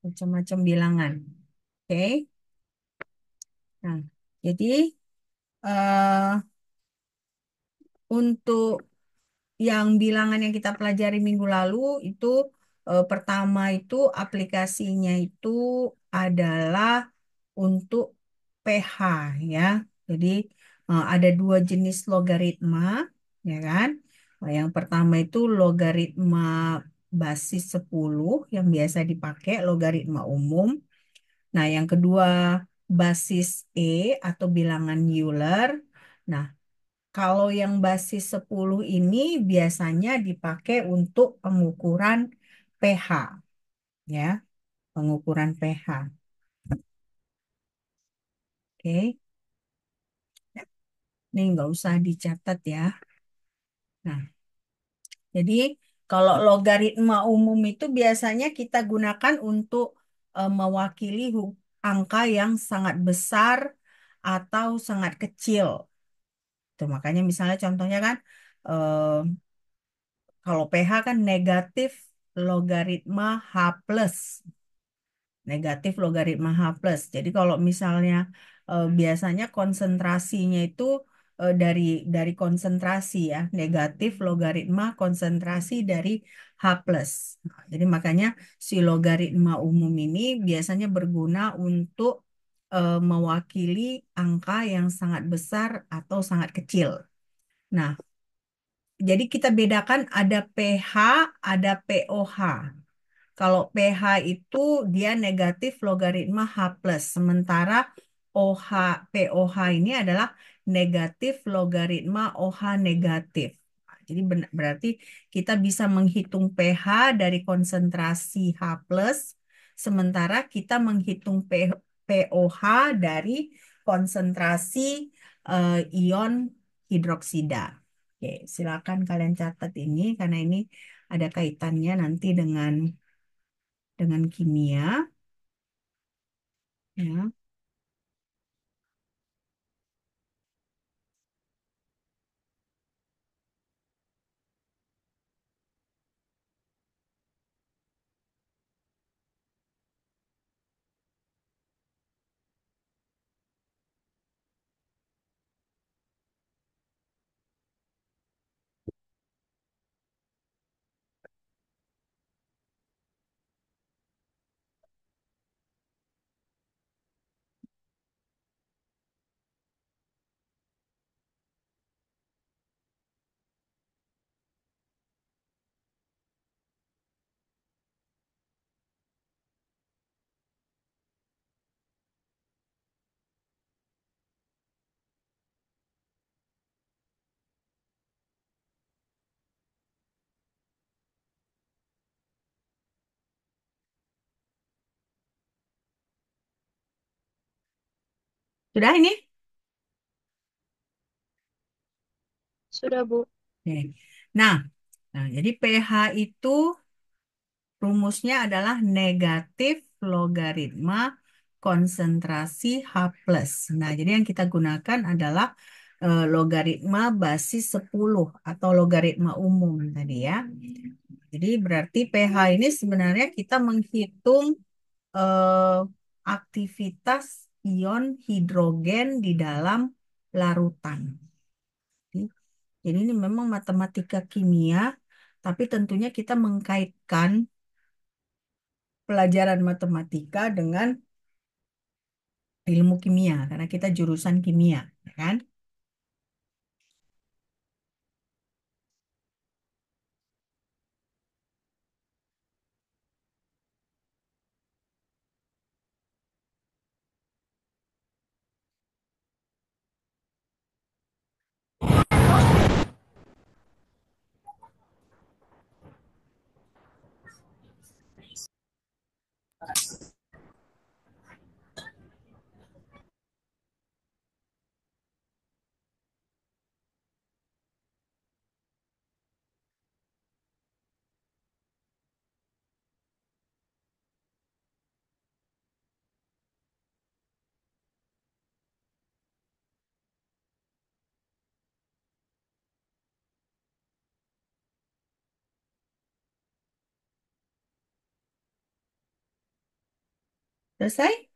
macam-macam bilangan. Oke. Nah, jadi eh, untuk yang bilangan yang kita pelajari minggu lalu itu pertama itu aplikasinya itu adalah untuk pH ya. Jadi ada dua jenis logaritma ya kan. Yang pertama itu logaritma basis 10 yang biasa dipakai logaritma umum. Nah, yang kedua basis E atau bilangan Euler. Nah, kalau yang basis 10 ini biasanya dipakai untuk pengukuran pH, ya, pengukuran pH. Oke, ini nggak usah dicatat ya. Nah, jadi kalau logaritma umum itu biasanya kita gunakan untuk mewakili angka yang sangat besar atau sangat kecil. Tuh, makanya misalnya contohnya kan, eh, kalau pH kan negatif logaritma H plus. Negatif logaritma H plus. Jadi kalau misalnya biasanya konsentrasinya itu dari konsentrasi ya, negatif logaritma konsentrasi dari H plus. Nah, jadi makanya si logaritma umum ini biasanya berguna untuk mewakili angka yang sangat besar atau sangat kecil. Nah, jadi kita bedakan ada pH, ada pOH. Kalau pH itu dia negatif logaritma H plus, sementara OH, pOH ini adalah negatif logaritma OH negatif. Nah, jadi berarti kita bisa menghitung pH dari konsentrasi H plus, sementara kita menghitung pOH dari konsentrasi ion hidroksida. Oke, silakan kalian catat ini karena ini ada kaitannya nanti dengan kimia ya. Sudah ini? Sudah, Bu. Oke. Nah, jadi pH itu rumusnya adalah negatif logaritma konsentrasi H plus. Nah, jadi yang kita gunakan adalah logaritma basis 10 atau logaritma umum tadi ya. Jadi berarti pH ini sebenarnya kita menghitung eh, aktivitas ion hidrogen di dalam larutan. Jadi ini memang matematika kimia, tapi tentunya kita mengkaitkan pelajaran matematika dengan ilmu kimia, karena kita jurusan kimia, ya kan? Selesai?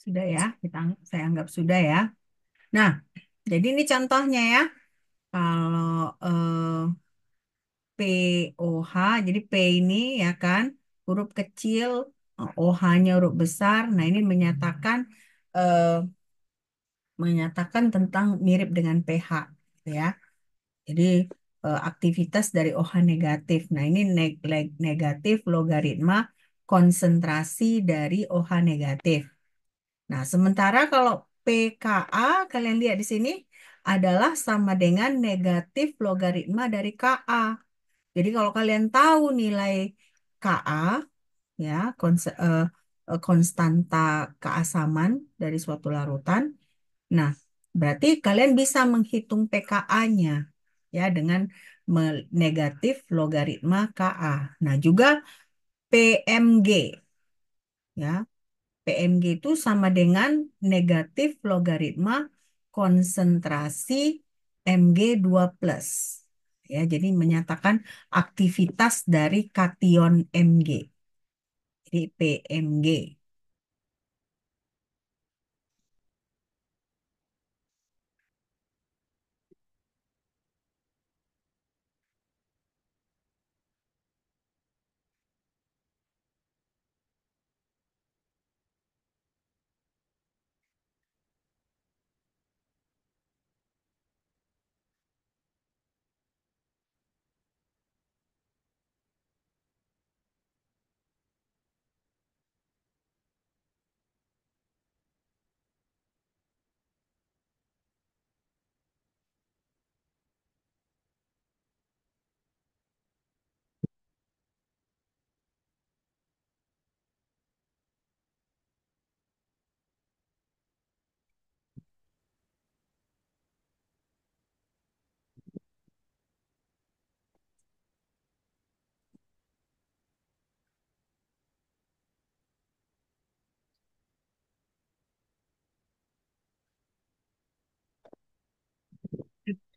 Sudah ya, saya anggap sudah ya. Nah, jadi ini contohnya ya. Kalau POH, jadi P ini ya kan, huruf kecil, OH-nya huruf besar. Nah, ini eh, menyatakan tentang mirip dengan pH, gitu ya. Jadi aktivitas dari OH negatif. Nah, ini negatif logaritma konsentrasi dari OH negatif. Nah, sementara kalau pKa, kalian lihat di sini, adalah sama dengan negatif logaritma dari Ka. Jadi kalau kalian tahu nilai Ka, ya, konstanta keasaman dari suatu larutan, nah, berarti kalian bisa menghitung pKa-nya, ya, dengan negatif logaritma Ka. Nah, juga PMG, ya. PMG itu sama dengan negatif logaritma konsentrasi Mg2+. Ya, jadi menyatakan aktivitas dari kation Mg. Jadi PMG.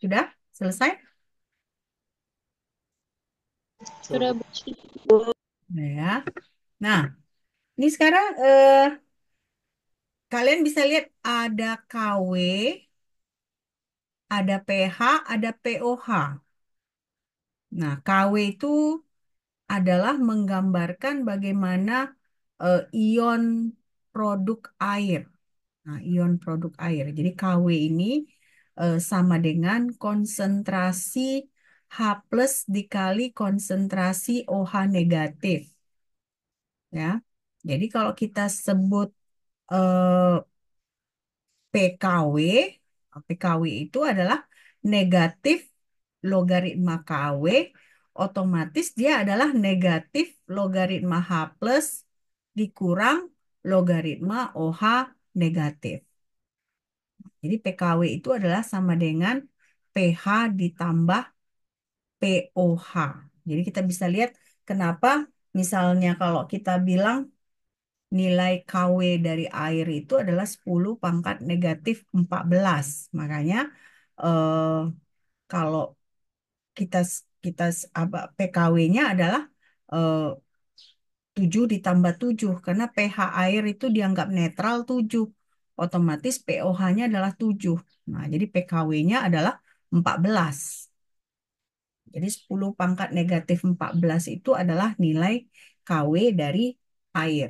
Sudah? Selesai? Sudah, Bu. Nah, ya. Nah, ini sekarang kalian bisa lihat ada KW, ada pH, ada POH. Nah, KW itu adalah menggambarkan bagaimana ion produk air. Nah, ion produk air. Jadi KW ini sama dengan konsentrasi H plus dikali konsentrasi OH negatif. Ya. Jadi kalau kita sebut eh, PKW, PKW itu adalah negatif logaritma KW, otomatis dia adalah negatif logaritma H plus dikurang logaritma OH negatif. Jadi PKW itu adalah sama dengan pH ditambah POH. Jadi kita bisa lihat kenapa misalnya kalau kita bilang nilai KW dari air itu adalah 10 pangkat negatif 14. Makanya eh, kalau kita kita apa PKW-nya adalah eh, 7 ditambah 7 karena pH air itu dianggap netral 7. Otomatis pOH-nya adalah 7. Nah, jadi PKW-nya adalah 14. Jadi 10 pangkat negatif 14 itu adalah nilai KW dari air.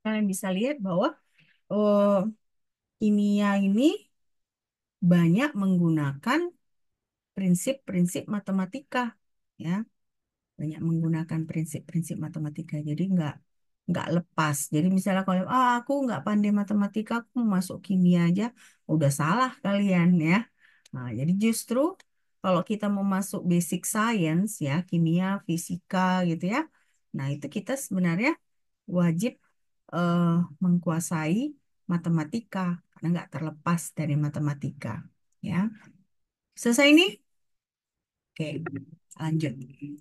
kalian bisa lihat bahwa eh, kimia ini banyak menggunakan prinsip-prinsip matematika, ya, banyak menggunakan prinsip-prinsip matematika. Jadi nggak lepas. Jadi misalnya kalau aku nggak pandai matematika, aku mau masuk kimia aja, udah salah kalian ya. Nah, jadi justru kalau kita mau masuk basic science ya, kimia, fisika gitu ya. Nah, itu kita sebenarnya wajib eh, menguasai matematika karena nggak terlepas dari matematika. Ya, selesai ini? Oke, lanjut.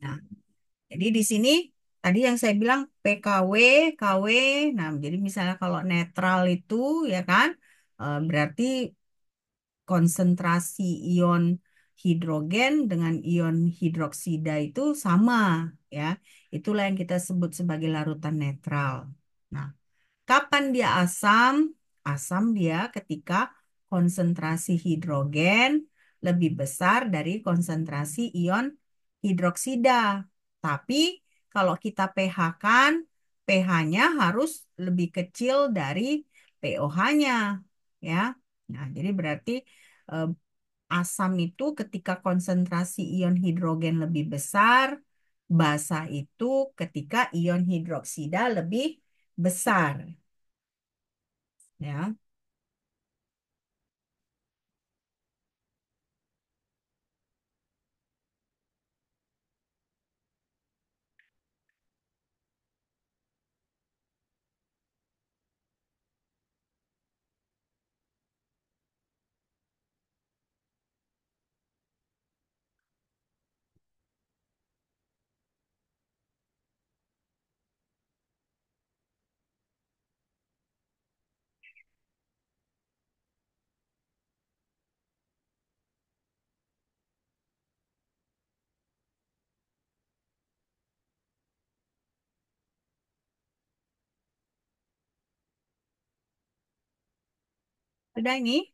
Nah, jadi di sini tadi yang saya bilang PKW, KW. Nah, jadi misalnya kalau netral itu ya kan, berarti konsentrasi ion hidrogen dengan ion hidroksida itu sama ya. Itulah yang kita sebut sebagai larutan netral. Nah, kapan dia asam? Asam dia ketika konsentrasi hidrogen lebih besar dari konsentrasi ion hidroksida. Tapi kalau kita pH kan, pH-nya harus lebih kecil dari pOH-nya, ya. Nah, jadi berarti eh, asam itu ketika konsentrasi ion hidrogen lebih besar, basa itu ketika ion hidroksida lebih besar, ya. Sudah ini,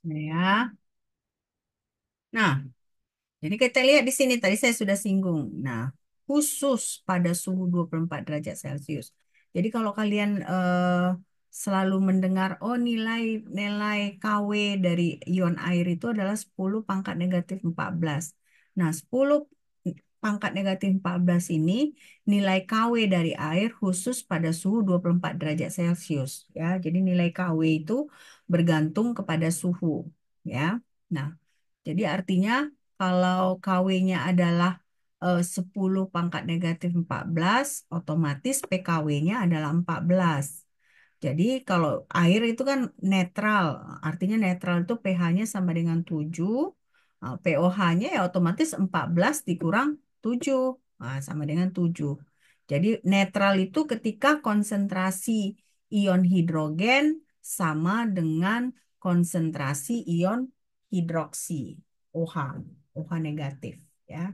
ya. Nah, jadi kita lihat di sini tadi saya sudah singgung. Nah, khusus pada suhu 24 derajat Celcius. Jadi kalau kalian selalu mendengar oh nilai nilai KW dari ion air itu adalah 10 pangkat negatif 14. Nah, 10 pangkat negatif 14 ini nilai KW dari air khusus pada suhu 24 derajat Celcius ya. Jadi nilai KW itu bergantung kepada suhu ya. Nah, jadi artinya kalau KW-nya adalah 10 pangkat negatif 14, otomatis PKW-nya adalah 14. Jadi kalau air itu kan netral, artinya netral itu pH-nya sama dengan 7, pOH-nya ya otomatis 14 dikurang 7, sama dengan 7. Jadi netral itu ketika konsentrasi ion hidrogen sama dengan konsentrasi ion hidroksi, OH, OH negatif ya.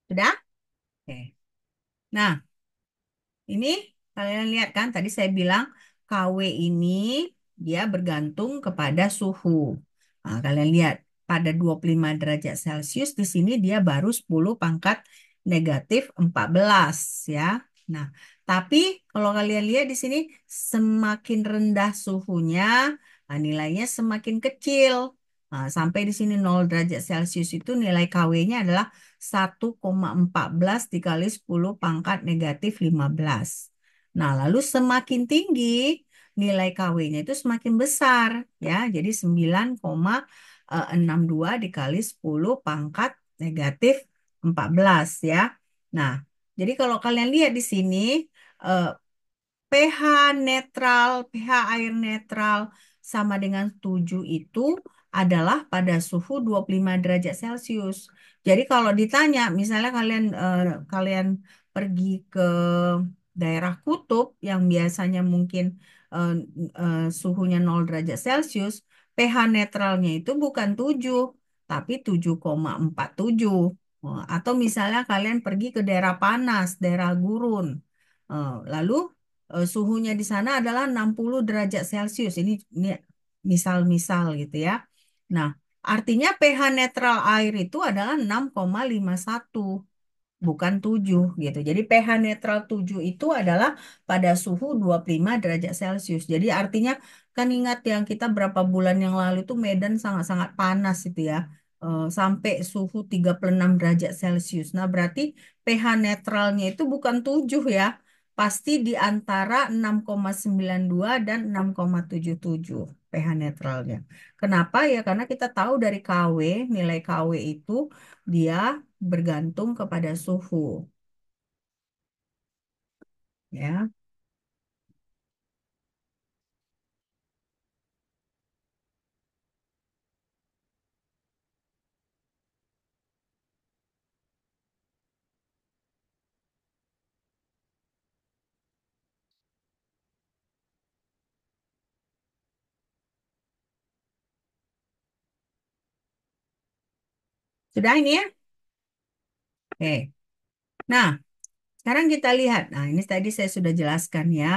Sudah? Oke. Nah, ini kalian lihat kan tadi saya bilang KW ini dia bergantung kepada suhu. Nah, kalian lihat pada 25 derajat Celcius di sini dia baru 10 pangkat negatif 14 ya. Nah, tapi kalau kalian lihat di sini semakin rendah suhunya, nilainya semakin kecil. Nah, sampai di sini 0 derajat Celcius itu nilai KW-nya adalah 1,14 dikali 10 pangkat negatif 15. Nah, lalu semakin tinggi nilai KW-nya itu semakin besar ya. Jadi 9,62 dikali 10 pangkat negatif 14 ya. Nah, jadi kalau kalian lihat di sini eh, pH netral, pH air netral sama dengan 7 itu adalah pada suhu 25 derajat Celcius. Jadi kalau ditanya, misalnya kalian pergi ke daerah kutub yang biasanya mungkin eh, suhunya 0 derajat Celcius, pH netralnya itu bukan 7 tapi 7,47. Atau misalnya kalian pergi ke daerah panas, daerah gurun. Lalu suhunya di sana adalah 60 derajat Celcius. Ini misal-misal gitu ya. Nah, artinya pH netral air itu adalah 6,51 bukan 7 gitu. Jadi pH netral 7 itu adalah pada suhu 25 derajat Celcius. Jadi artinya kan ingat yang kita berapa bulan yang lalu itu Medan sangat-sangat panas itu ya. Sampai suhu 36 derajat Celcius. Nah, berarti pH netralnya itu bukan 7 ya. Pasti di antara 6,92 dan 6,77 pH netralnya. Kenapa ya? Karena kita tahu dari KW, nilai KW itu dia bergantung kepada suhu, ya. Sudah ini ya? Oke. Nah, sekarang kita lihat. Nah, ini tadi saya sudah jelaskan ya.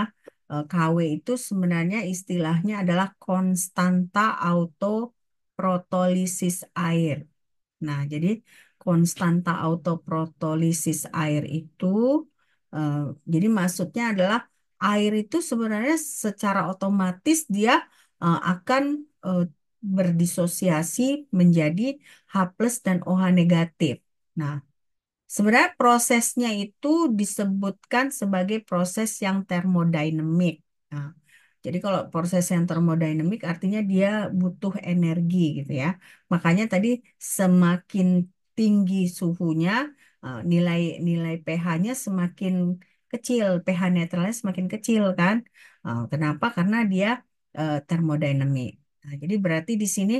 KW itu sebenarnya istilahnya adalah konstanta autoprotolisis air. Nah, jadi konstanta autoprotolisis air itu, eh, jadi maksudnya adalah air itu sebenarnya secara otomatis dia akan eh, berdisosiasi menjadi H plus dan OH negatif. Nah, sebenarnya prosesnya itu disebutkan sebagai proses yang termodinamik. Nah, jadi kalau proses yang termodinamik artinya dia butuh energi gitu ya. Makanya tadi semakin tinggi suhunya, nilai nilai pH-nya semakin kecil, pH netralnya semakin kecil kan. Kenapa? Karena dia termodinamik. Nah, jadi berarti di sini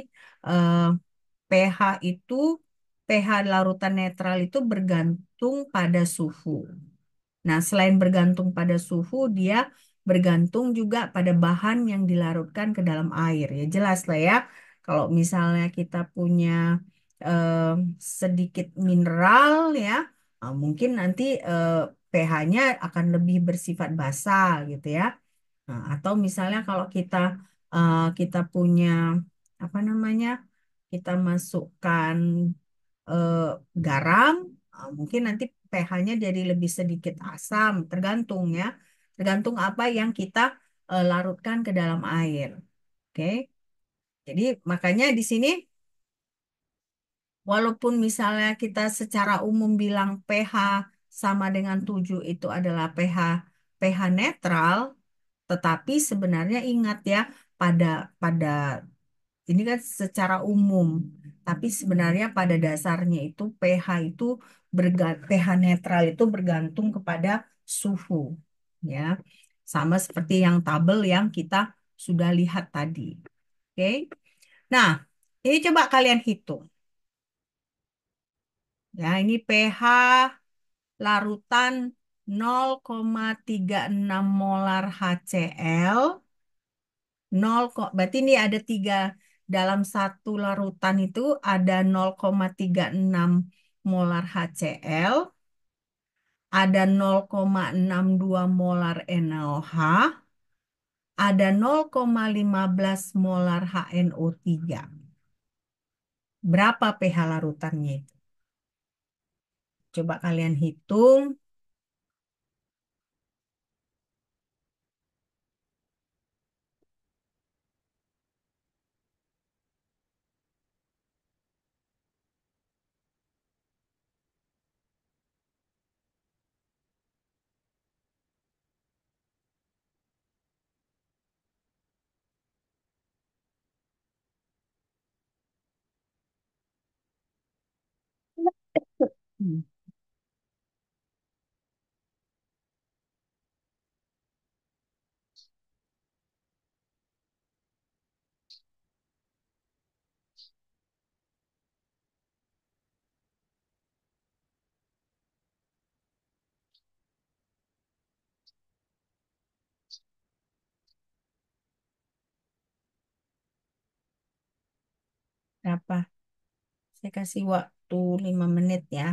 eh, pH itu pH larutan netral itu bergantung pada suhu. Nah, selain bergantung pada suhu, dia bergantung juga pada bahan yang dilarutkan ke dalam air. Ya jelas lah ya. Kalau misalnya kita punya eh, sedikit mineral ya, mungkin nanti pH-nya akan lebih bersifat basa gitu ya. Nah, atau misalnya kalau kita punya apa namanya, kita masukkan eh, garam, mungkin nanti pH-nya jadi lebih sedikit asam, tergantung ya, tergantung apa yang kita larutkan ke dalam air. Oke, jadi makanya di sini walaupun misalnya kita secara umum bilang pH sama dengan 7 itu adalah pH netral, tetapi sebenarnya ingat ya, pada pada ini kan secara umum, tapi sebenarnya pada dasarnya itu pH netral itu bergantung kepada suhu, ya. Sama seperti yang tabel yang kita sudah lihat tadi. Oke. Nah, ini coba kalian hitung. Ya, ini pH larutan 0,36 molar HCl. Berarti ini ada tiga, dalam satu larutan itu ada 0,36 molar HCl, ada 0,62 molar NaOH, ada 0,15 molar HNO3. Berapa pH larutannya itu? Coba kalian hitung. Hmm. Berapa? Saya kasih waktu 5 menit ya.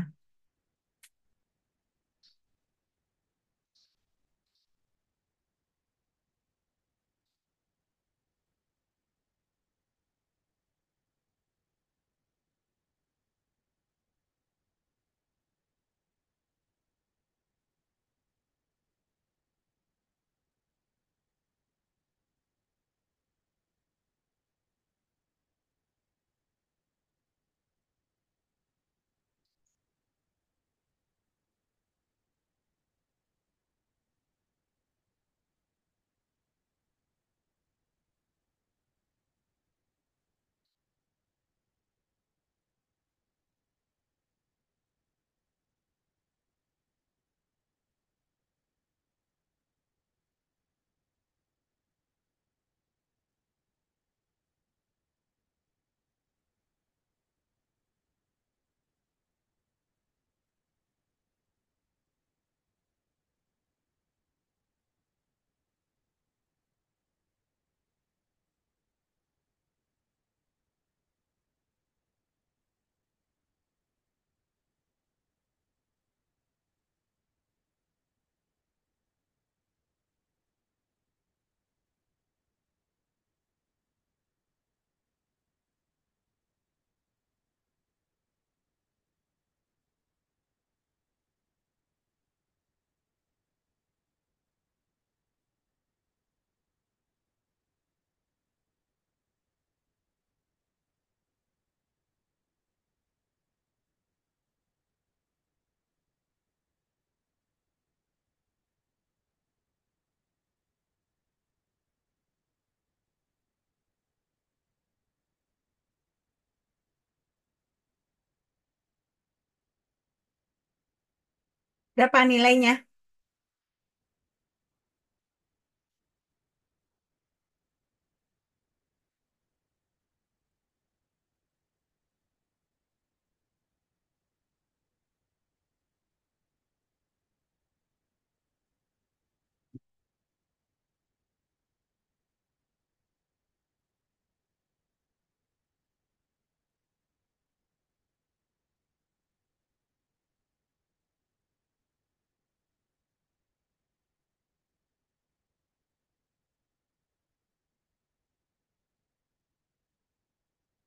Berapa nilainya?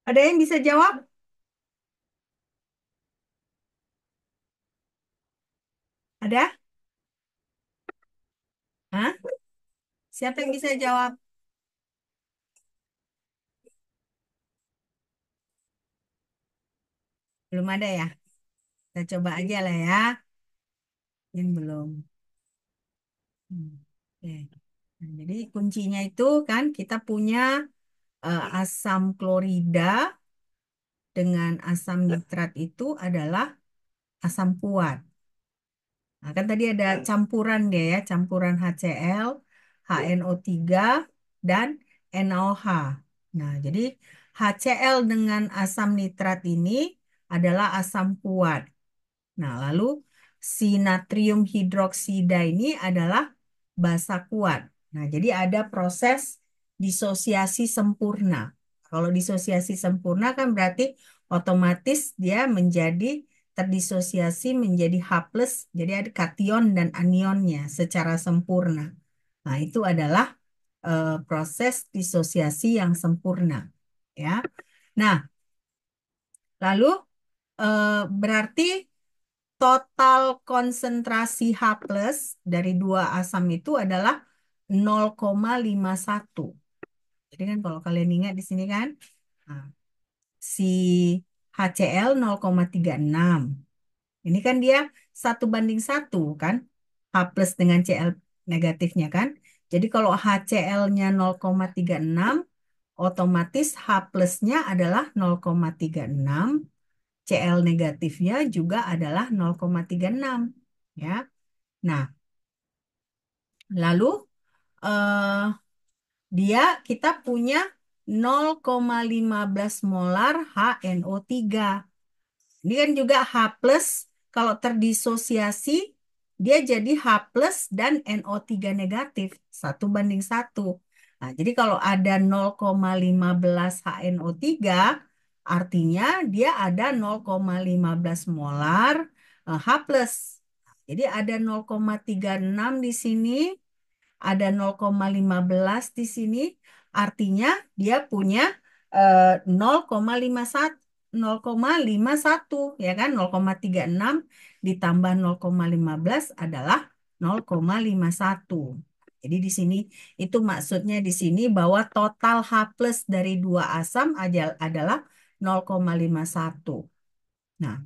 Ada yang bisa jawab? Ada? Hah? Siapa yang bisa jawab? Belum ada ya? Kita coba aja lah ya. Yang belum. Hmm. Oke. Nah, jadi kuncinya itu kan kita punya asam klorida dengan asam nitrat itu adalah asam kuat. Nah, kan tadi ada campuran dia ya, campuran HCl, HNO3, dan NaOH. Nah, jadi HCl dengan asam nitrat ini adalah asam kuat. Nah, lalu si natrium hidroksida ini adalah basa kuat. Nah, jadi ada proses disosiasi sempurna. Kalau disosiasi sempurna kan berarti otomatis dia menjadi terdisosiasi menjadi H+, jadi ada kation dan anionnya secara sempurna. Nah, itu adalah proses disosiasi yang sempurna, ya. Nah, lalu berarti total konsentrasi H plus dari dua asam itu adalah 0,51. Jadi kan kalau kalian ingat di sini kan, nah, si HCl 0,36. Ini kan dia 1:1 kan, H plus dengan Cl negatifnya kan. Jadi kalau HCl-nya 0,36, otomatis H plusnya adalah 0,36. Cl negatifnya juga adalah 0,36 ya. Nah, lalu eh, dia kita punya 0,15 molar HNO3. Ini kan juga H plus kalau terdisosiasi dia jadi H plus dan NO3 negatif 1:1. Nah, jadi kalau ada 0,15 HNO3 Artinya dia ada 0,15 molar H plus. Jadi ada 0,36 di sini, ada 0,15 di sini, artinya dia punya 0,51 0,51 ya kan, 0,36 ditambah 0,15 adalah 0,51. Jadi di sini itu maksudnya di sini bahwa total H plus dari dua asam adalah 0,51. Nah,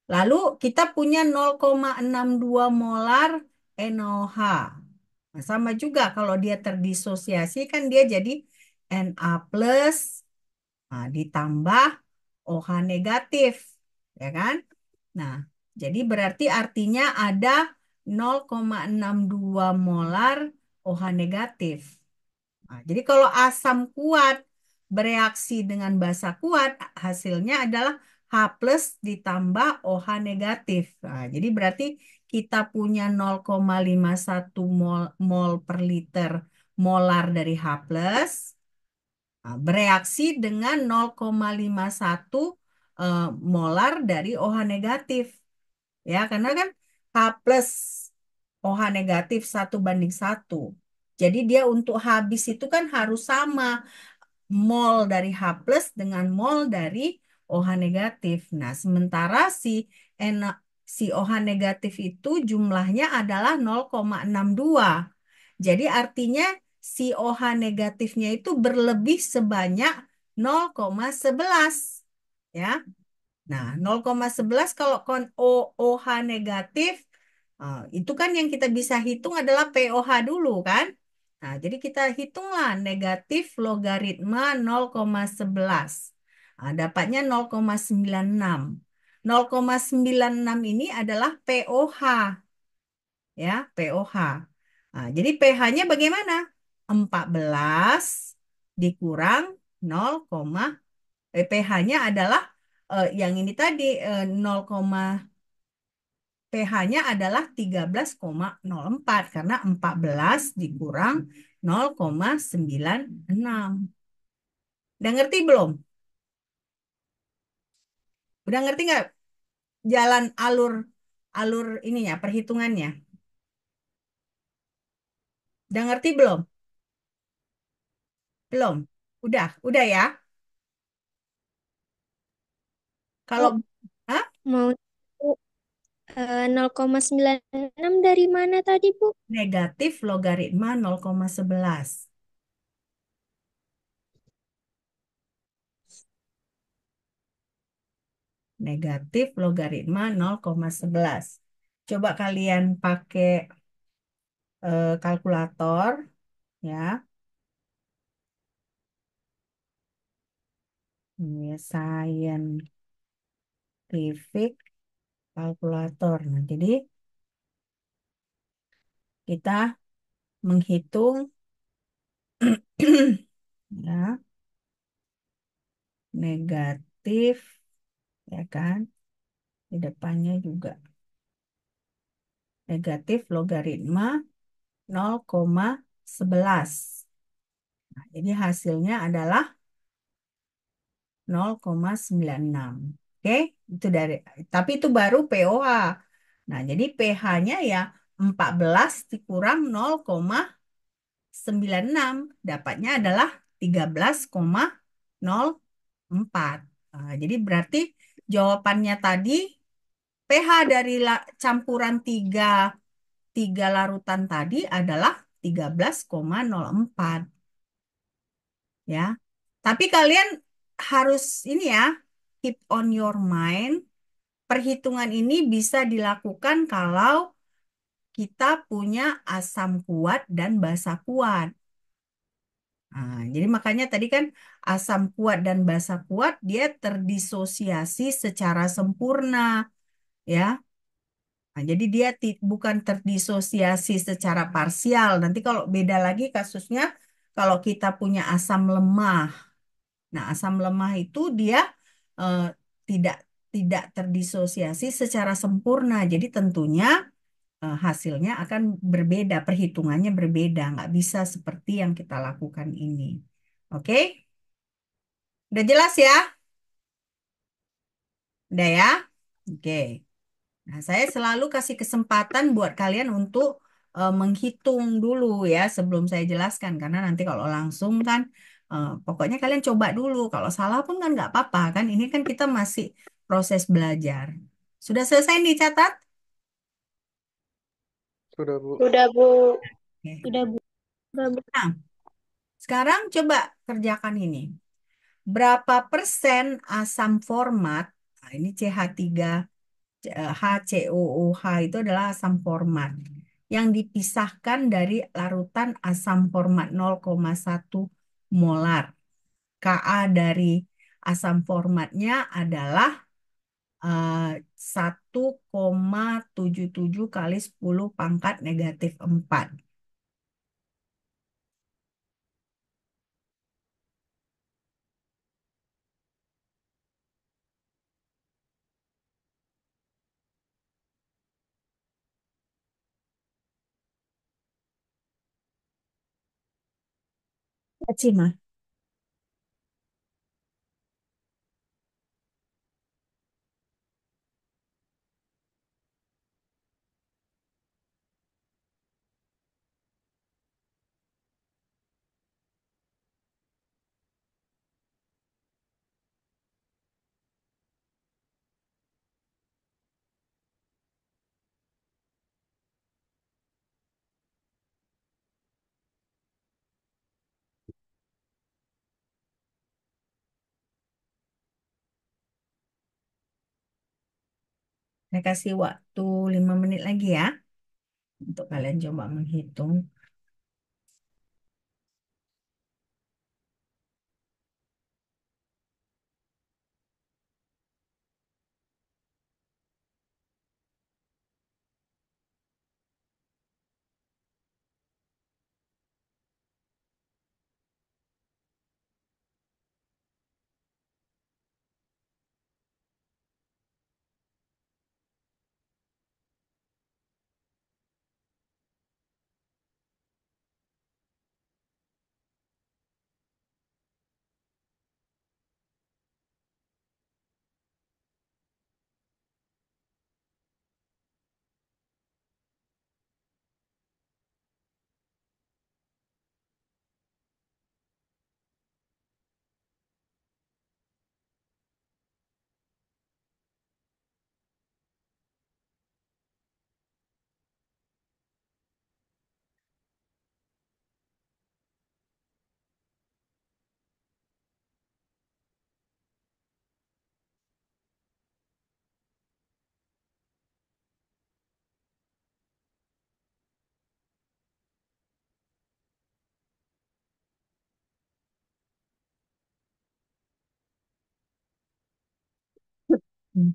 lalu kita punya 0,62 molar NOH. Nah, sama juga kalau dia terdisosiasi kan dia jadi Na plus ditambah OH negatif, ya kan? Nah, jadi berarti artinya ada 0,62 molar OH negatif. Nah, jadi kalau asam kuat bereaksi dengan basa kuat, hasilnya adalah H plus ditambah OH negatif. Nah, jadi berarti kita punya 0,51 mol, mol per liter molar dari H plus, bereaksi dengan 0,51 molar dari OH negatif. Ya, karena kan H plus OH negatif 1:1. Jadi dia untuk habis itu kan harus sama mol dari H plus dengan mol dari OH negatif. Nah, sementara si OH negatif itu jumlahnya adalah 0,62. Jadi artinya si OH negatifnya itu berlebih sebanyak 0,11. Ya. Nah, 0,11 kalau OH negatif, itu kan yang kita bisa hitung adalah POH dulu kan? Nah, jadi kita hitunglah negatif logaritma 0,11. Nah, dapatnya 0,96. 0,96 ini adalah POH, ya, POH. Nah, jadi pH-nya bagaimana? 14 dikurang 0, pH-nya adalah yang ini tadi 0, pH-nya adalah 13,04 karena 14 dikurang 0,96. Udah ngerti belum? Udah ngerti nggak jalan alur alur ininya perhitungannya? Udah ngerti belum? Belum. Udah ya. Kalau Oh, Hah? mau tahu, 0,96 dari mana tadi, Bu? Negatif logaritma 0,11. Negatif logaritma 0,11. Coba kalian pakai kalkulator ya. Ini scientific kalkulator. Nah, jadi kita menghitung ya negatif ya kan. Di depannya juga negatif logaritma 0,11. Nah, jadi hasilnya adalah 0,96. Oke, itu dari tapi itu baru pOH. Nah, jadi pH-nya ya 14 dikurang 0,96. Dapatnya adalah 13,04. Nah, jadi berarti jawabannya tadi pH dari campuran tiga larutan tadi adalah 13,04 ya. Tapi kalian harus ini ya, keep on your mind. Perhitungan ini bisa dilakukan kalau kita punya asam kuat dan basa kuat. Nah, jadi makanya tadi kan asam kuat dan basa kuat dia terdisosiasi secara sempurna, ya. Nah, jadi dia bukan terdisosiasi secara parsial. Nanti kalau beda lagi kasusnya kalau kita punya asam lemah. Nah, asam lemah itu dia eh, tidak tidak terdisosiasi secara sempurna. Jadi tentunya hasilnya akan berbeda, perhitungannya berbeda, nggak bisa seperti yang kita lakukan ini. Oke? Udah jelas ya? Udah ya? Oke. Nah, saya selalu kasih kesempatan buat kalian untuk menghitung dulu ya sebelum saya jelaskan. Karena nanti kalau langsung kan, pokoknya kalian coba dulu. Kalau salah pun kan nggak apa-apa kan. Ini kan kita masih proses belajar. Sudah selesai dicatat? Sudah, Bu. Sudah, Bu. Oke. Sudah, Bu. Sudah, Bu. Nah, sekarang coba kerjakan ini. Berapa persen asam format, nah ini CH3, HCOOH itu adalah asam format yang dipisahkan dari larutan asam format 0,1 molar. Ka dari asam formatnya adalah eh, 1,77 kali 10 pangkat negatif 4. Kecil mah. Saya kasih waktu 5 menit lagi ya untuk kalian coba menghitung. Hmm.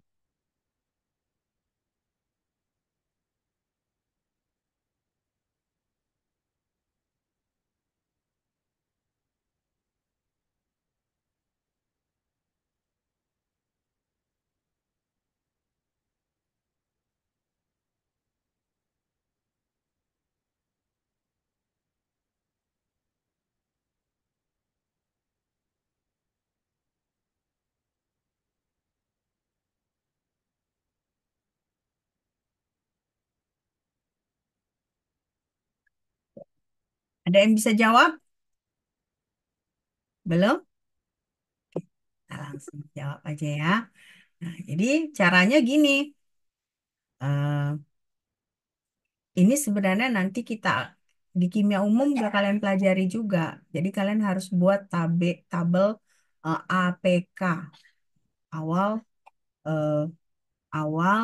Ada yang bisa jawab? Belum? Nah, langsung jawab aja ya. Nah, jadi caranya gini. Eh, ini sebenarnya nanti kita di kimia umum udah kalian pelajari juga. Jadi kalian harus buat tabel APK, awal eh, awal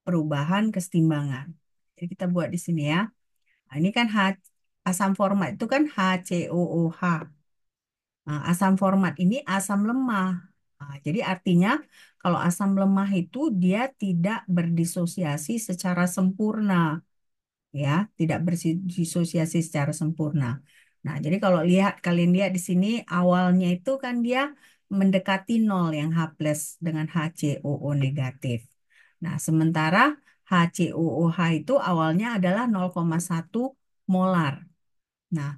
perubahan kesetimbangan. Jadi kita buat di sini ya. Nah, ini kan asam format itu kan HCOOH. Nah, asam format ini asam lemah. Nah, jadi artinya kalau asam lemah itu dia tidak berdisosiasi secara sempurna, ya, tidak berdisosiasi secara sempurna. Nah, jadi kalau kalian lihat di sini awalnya itu kan dia mendekati nol yang H plus dengan HCOO negatif. Nah, sementara HCOOH itu awalnya adalah 0,1 molar. Nah,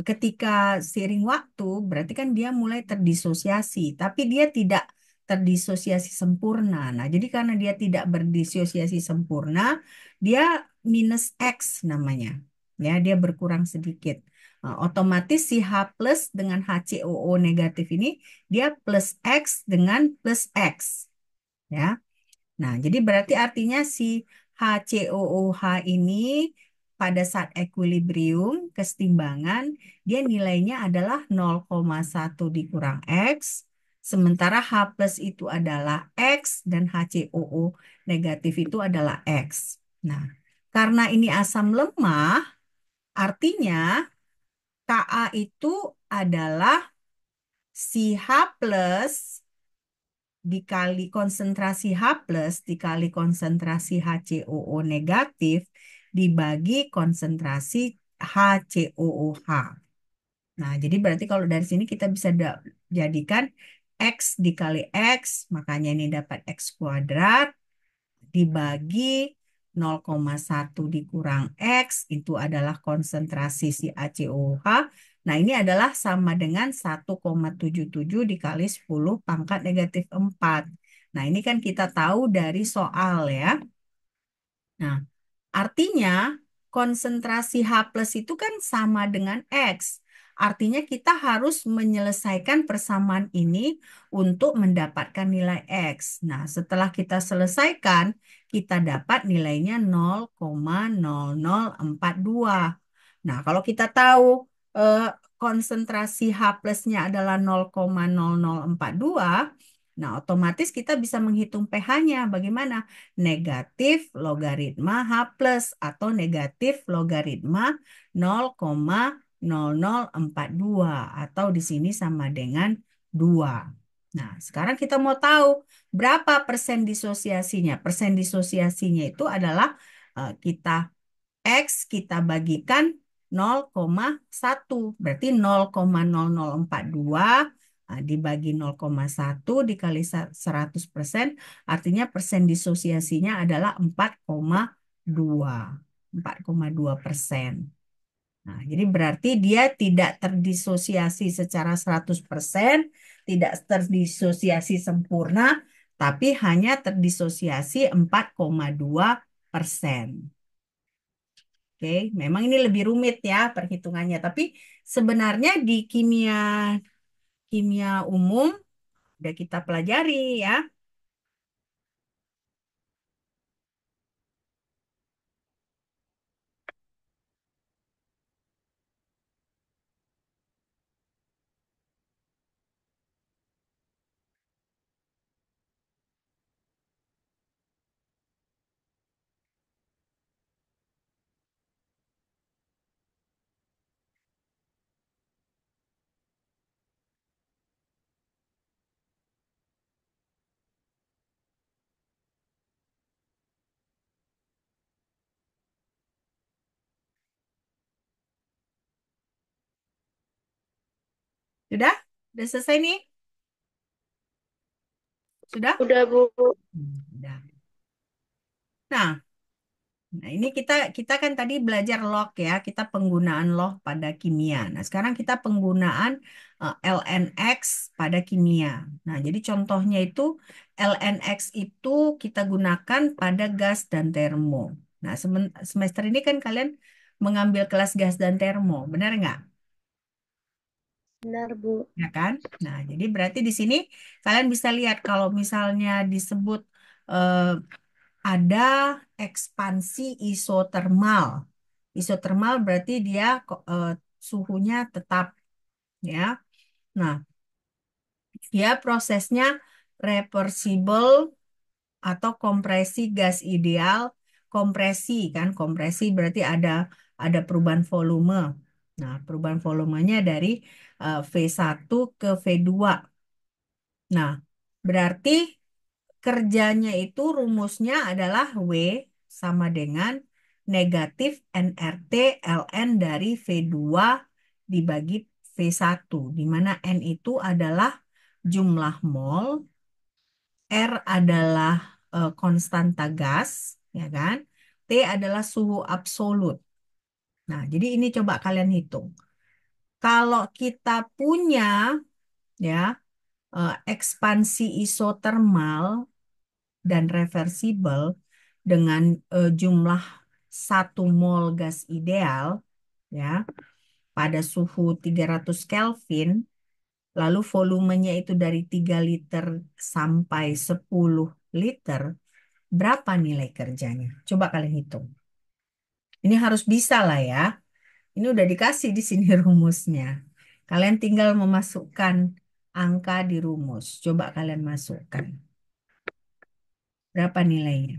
ketika seiring waktu berarti kan dia mulai terdisosiasi, tapi dia tidak terdisosiasi sempurna. Nah, jadi karena dia tidak berdisosiasi sempurna, dia minus X namanya. Ya, dia berkurang sedikit. Nah, otomatis si H plus dengan HCOO negatif ini dia plus X dengan plus X. Ya. Nah, jadi berarti artinya si HCOOH ini pada saat equilibrium, kesetimbangan, dia nilainya adalah 0,1 dikurang X, sementara H plus itu adalah X dan HCOO negatif itu adalah X. Nah, karena ini asam lemah, artinya Ka itu adalah si H plus dikali konsentrasi H plus dikali konsentrasi HCOO negatif dibagi konsentrasi HCOOH. Nah, jadi berarti kalau dari sini kita bisa jadikan X dikali X, makanya ini dapat X kuadrat dibagi 0,1 dikurang X, itu adalah konsentrasi si ACOH. Nah, ini adalah sama dengan 1,77 dikali 10 pangkat negatif 4. Nah, ini kan kita tahu dari soal ya. Nah, artinya konsentrasi H plus itu kan sama dengan X. Artinya kita harus menyelesaikan persamaan ini untuk mendapatkan nilai X. Nah, setelah kita selesaikan, kita dapat nilainya 0,0042. Nah, kalau kita tahu eh, konsentrasi H plusnya adalah 0,0042, nah otomatis kita bisa menghitung pH-nya. Bagaimana? Negatif logaritma H plus atau negatif logaritma 0,0042 atau di sini sama dengan 2. Nah, sekarang kita mau tahu berapa persen disosiasinya. Persen disosiasinya itu adalah kita X kita bagikan 0,1. Berarti 0,0042 dibagi 0,1 dikali 100%. Artinya persen disosiasinya adalah 4,2. 4,2%. Nah, jadi berarti dia tidak terdisosiasi secara 100%, tidak terdisosiasi sempurna, tapi hanya terdisosiasi 4,2%. Oke, memang ini lebih rumit ya perhitungannya, tapi sebenarnya di kimia kimia umum udah kita pelajari ya. Sudah? Sudah selesai nih? Sudah? Udah, Bu. Sudah. Nah, Nah, ini kita kan tadi belajar log ya, kita penggunaan log pada kimia. Nah, sekarang kita penggunaan LNX pada kimia. Nah, jadi contohnya itu LNX itu kita gunakan pada gas dan termo. Nah, semester ini kan kalian mengambil kelas gas dan termo, benar nggak? Benar, Bu. Ya kan? Nah, jadi berarti di sini kalian bisa lihat kalau misalnya disebut eh, ada ekspansi isotermal. Isotermal berarti dia suhunya tetap ya. Nah, dia prosesnya reversible atau kompresi gas ideal. Kompresi kan, kompresi berarti ada perubahan volume. Nah, perubahan volumenya dari V1 ke V2. Nah, berarti kerjanya itu rumusnya adalah W sama dengan negatif nRT ln dari V2 dibagi V1, di mana N itu adalah jumlah mol, R adalah konstanta gas, ya kan? T adalah suhu absolut. Nah, jadi ini coba kalian hitung. Kalau kita punya ya Ekspansi isotermal dan reversibel dengan jumlah 1 mol gas ideal ya pada suhu 300 Kelvin, lalu volumenya itu dari 3 liter sampai 10 liter, berapa nilai kerjanya? Coba kalian hitung. Ini harus bisa lah ya. Ini udah dikasih di sini rumusnya. Kalian tinggal memasukkan angka di rumus. Coba kalian masukkan. Berapa nilainya?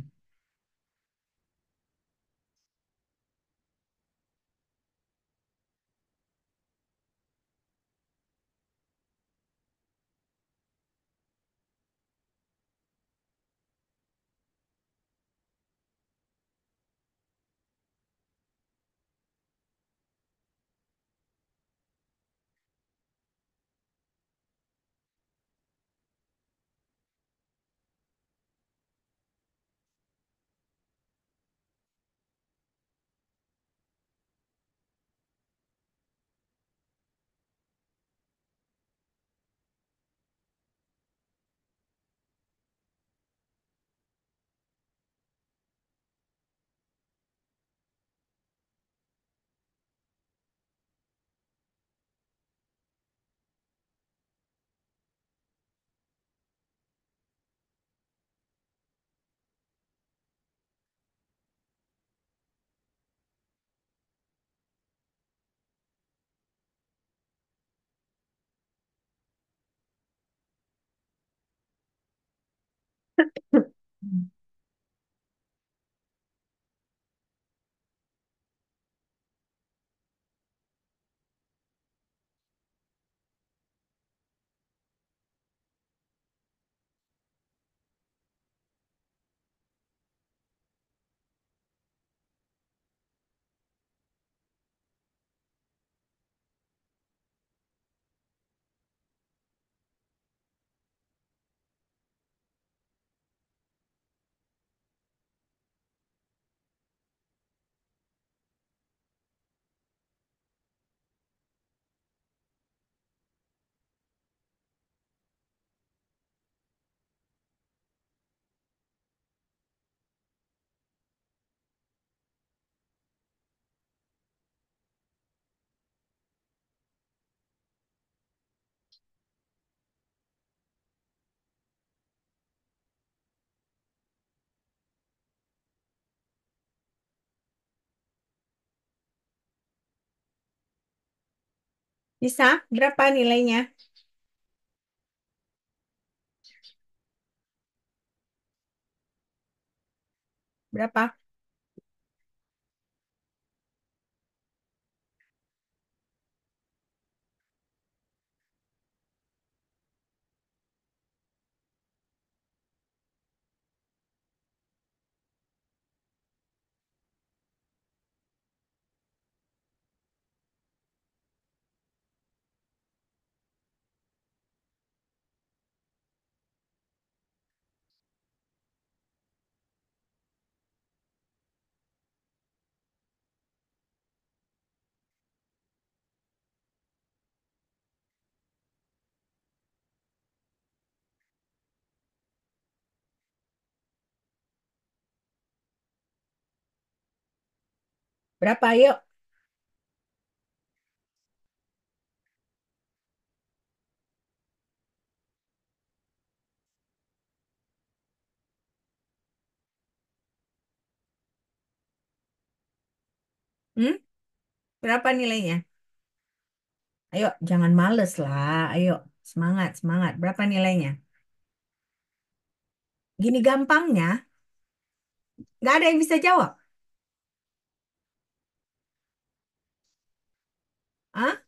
Bisa? Berapa nilainya? Berapa? Berapa? Yuk. Hmm? Berapa nilainya? Ayo, jangan males lah. Ayo, semangat, semangat. Berapa nilainya? Gini gampangnya, nggak ada yang bisa jawab. Ah?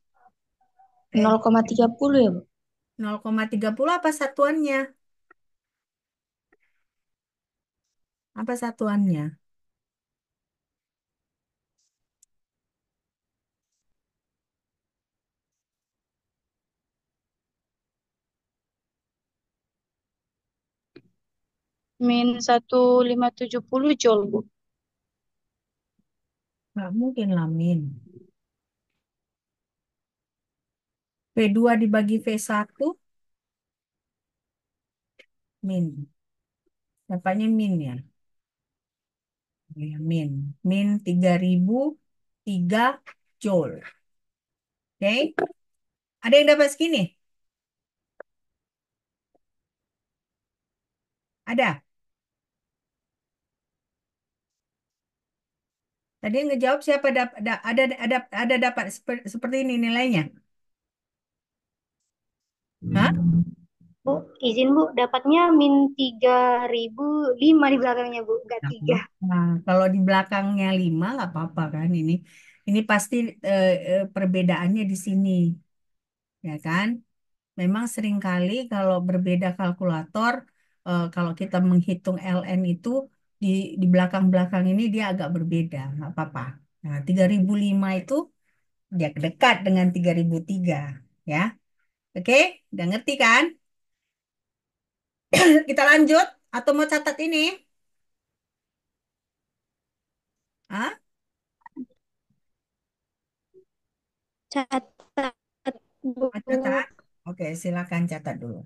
Eh, 0,30 ya, Bu? 0,30 apa satuannya? Apa satuannya? -1570 joule, Bu. Nggak mungkin lah, Min. V2 dibagi V1, Min. Dapatnya min ya. Ya, min. Min 3003 joule. Oke. Ada yang dapat segini? Ada. Tadi yang ngejawab siapa ada dapat seperti ini nilainya? Hah? Bu, izin Bu, dapatnya -3005 di belakangnya Bu, nggak Nggak 3. apa-apa. Kalau di belakangnya 5 nggak apa-apa kan ini. Ini pasti perbedaannya di sini, ya kan? Memang seringkali kalau berbeda kalkulator, kalau kita menghitung ln itu di belakang-belakang ini dia agak berbeda, nggak apa-apa. Nah, 3005 itu dia dekat dengan 3003, ya. Oke, udah ngerti kan? Kita lanjut atau mau catat ini? Hah? Catat Mau Bu. catat? Oke, silakan catat dulu.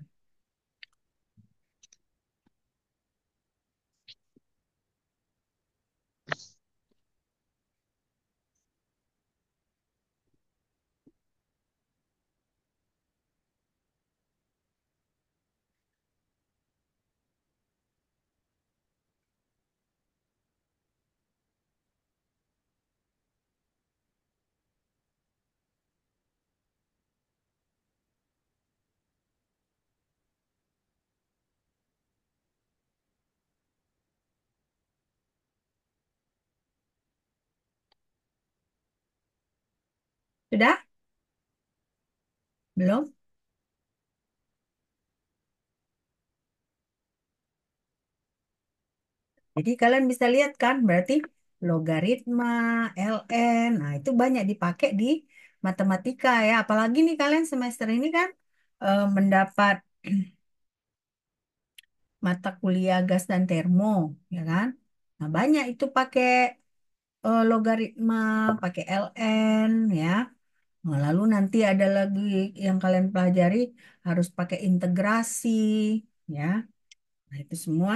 Sudah? Belum? Jadi kalian bisa lihat kan, berarti logaritma, ln, nah itu banyak dipakai di matematika ya. Apalagi nih kalian semester ini kan mendapat mata kuliah gas dan termo, ya kan? Nah banyak itu pakai logaritma, pakai ln, ya. Nah, lalu nanti ada lagi yang kalian pelajari harus pakai integrasi, ya. Nah itu semua.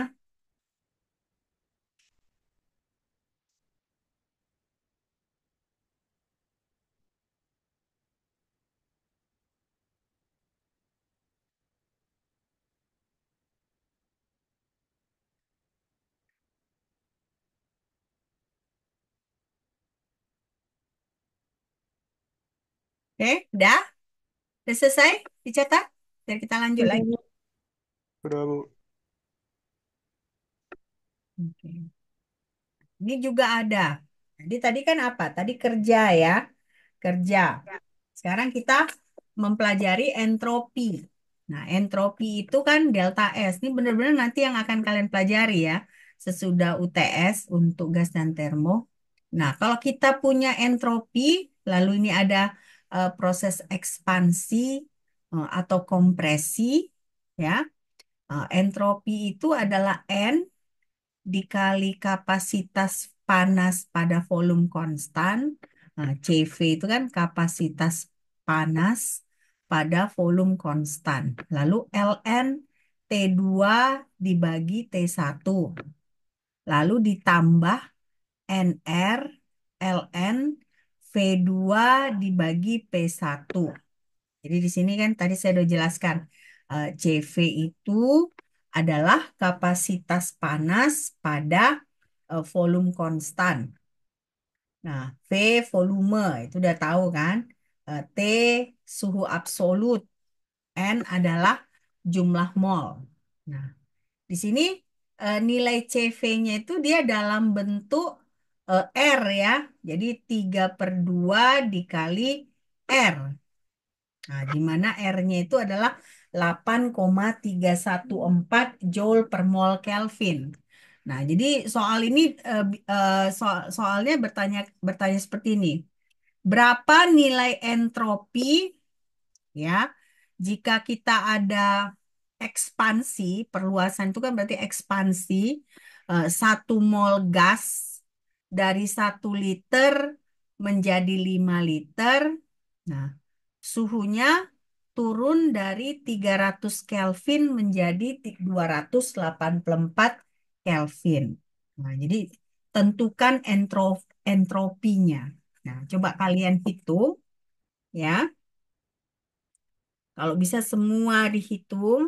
Oke, udah? Udah selesai dicatat? Dan kita lanjut Udah lagi. Bu. Udah, Bu. Oke. Ini juga ada. Jadi tadi kan apa? Tadi kerja ya, kerja. Sekarang kita mempelajari entropi. Nah, entropi itu kan delta S. Ini benar-benar nanti yang akan kalian pelajari ya, sesudah UTS untuk gas dan termo. Nah, kalau kita punya entropi, lalu ini ada proses ekspansi atau kompresi, ya. Entropi itu adalah N dikali kapasitas panas pada volume konstan. Nah, CV itu kan kapasitas panas pada volume konstan. Lalu ln T2 dibagi T1. Lalu ditambah NR ln V2 dibagi P1. Jadi di sini kan tadi saya udah jelaskan CV itu adalah kapasitas panas pada volume konstan. Nah, V volume itu udah tahu kan? T suhu absolut, N adalah jumlah mol. Nah, di sini nilai CV-nya itu dia dalam bentuk R ya. Jadi 3/2 dikali R. Nah, di mana R-nya itu adalah 8,314 Joule per mol Kelvin. Nah, jadi soal ini soalnya bertanya bertanya seperti ini. Berapa nilai entropi ya jika kita ada ekspansi, perluasan itu kan berarti ekspansi 1 mol gas dari 1 liter menjadi 5 liter. Nah, suhunya turun dari 300 Kelvin menjadi 284 Kelvin. Nah, jadi tentukan entropinya. Nah, coba kalian hitung ya. Kalau bisa semua dihitung.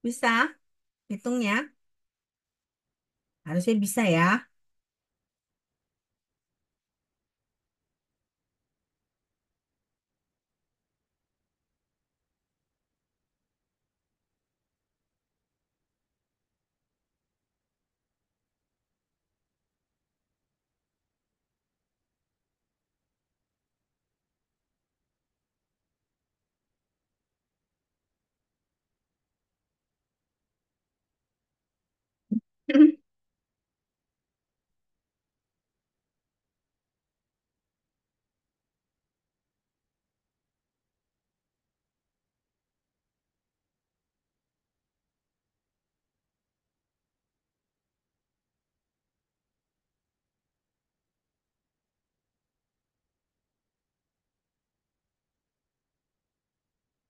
Bisa hitungnya? Harusnya bisa ya.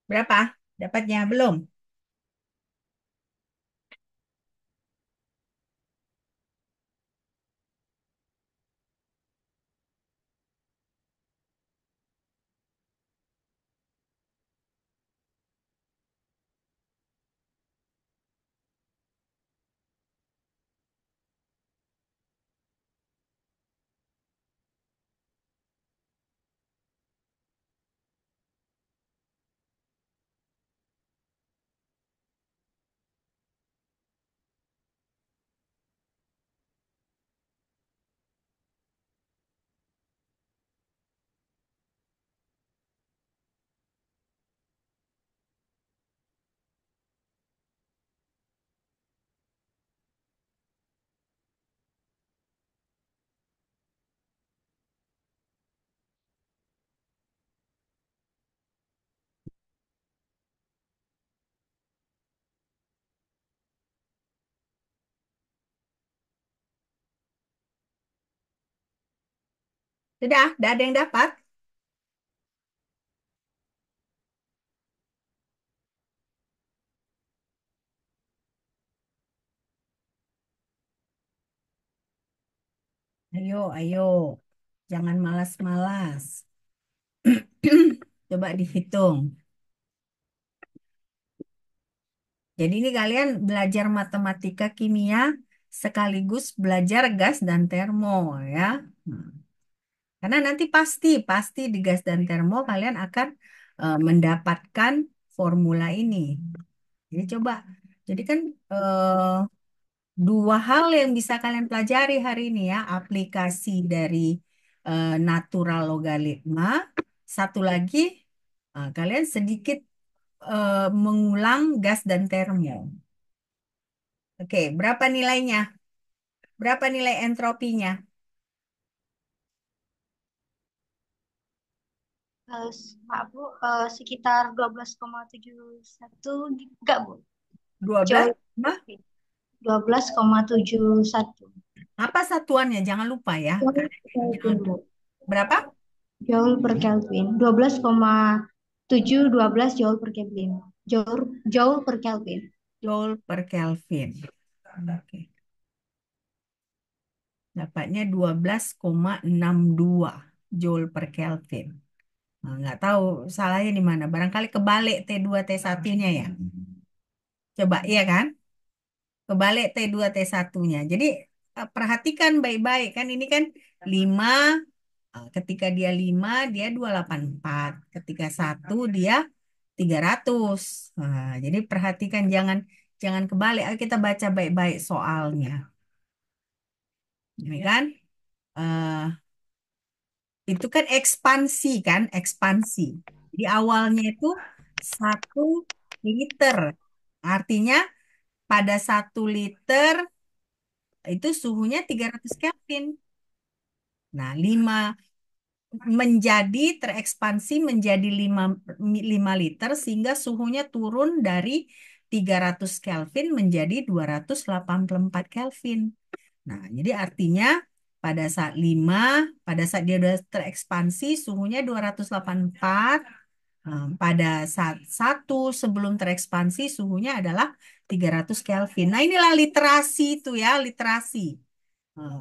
Berapa? Dapatnya belum? Sudah ada yang dapat? Ayo, ayo. Jangan malas-malas. Coba dihitung. Jadi ini kalian belajar matematika kimia sekaligus belajar gas dan termo ya. Hmm. Karena nanti pasti di gas dan termo kalian akan mendapatkan formula ini. Jadi coba. Jadi kan Dua hal yang bisa kalian pelajari hari ini ya, aplikasi dari natural logaritma. Satu lagi, kalian sedikit mengulang gas dan termo. Oke, berapa nilainya? Berapa nilai entropinya? Maaf Bu, sekitar 12,71 enggak Bu, 12. jauh lebih. 12,71. Apa satuannya? Jangan lupa ya. Joule Karena per Kelvin jangan Bu. berapa? Joule per Kelvin. 12,712 Joule per Kelvin. Joule per Kelvin. Joule per Kelvin. Oke. Dapatnya 12,62 Joule per Kelvin. Nah, nggak tahu salahnya di mana. Barangkali kebalik T2 T1-nya ya. Coba, iya kan? Kebalik T2 T1-nya. Jadi perhatikan baik-baik kan ini kan 5. Ketika dia 5 dia 284. Ketika satu dia 300. Nah, jadi perhatikan jangan jangan kebalik. Ayo kita baca baik-baik soalnya. Ini kan itu kan ekspansi kan, ekspansi. Jadi awalnya itu 1 liter. Artinya pada 1 liter itu suhunya 300 Kelvin. Nah, terekspansi menjadi 5 liter sehingga suhunya turun dari 300 Kelvin menjadi 284 Kelvin. Nah, jadi artinya pada saat 5, pada saat dia sudah terekspansi suhunya 284, pada saat satu sebelum terekspansi suhunya adalah 300 Kelvin. Nah, inilah literasi itu ya, literasi.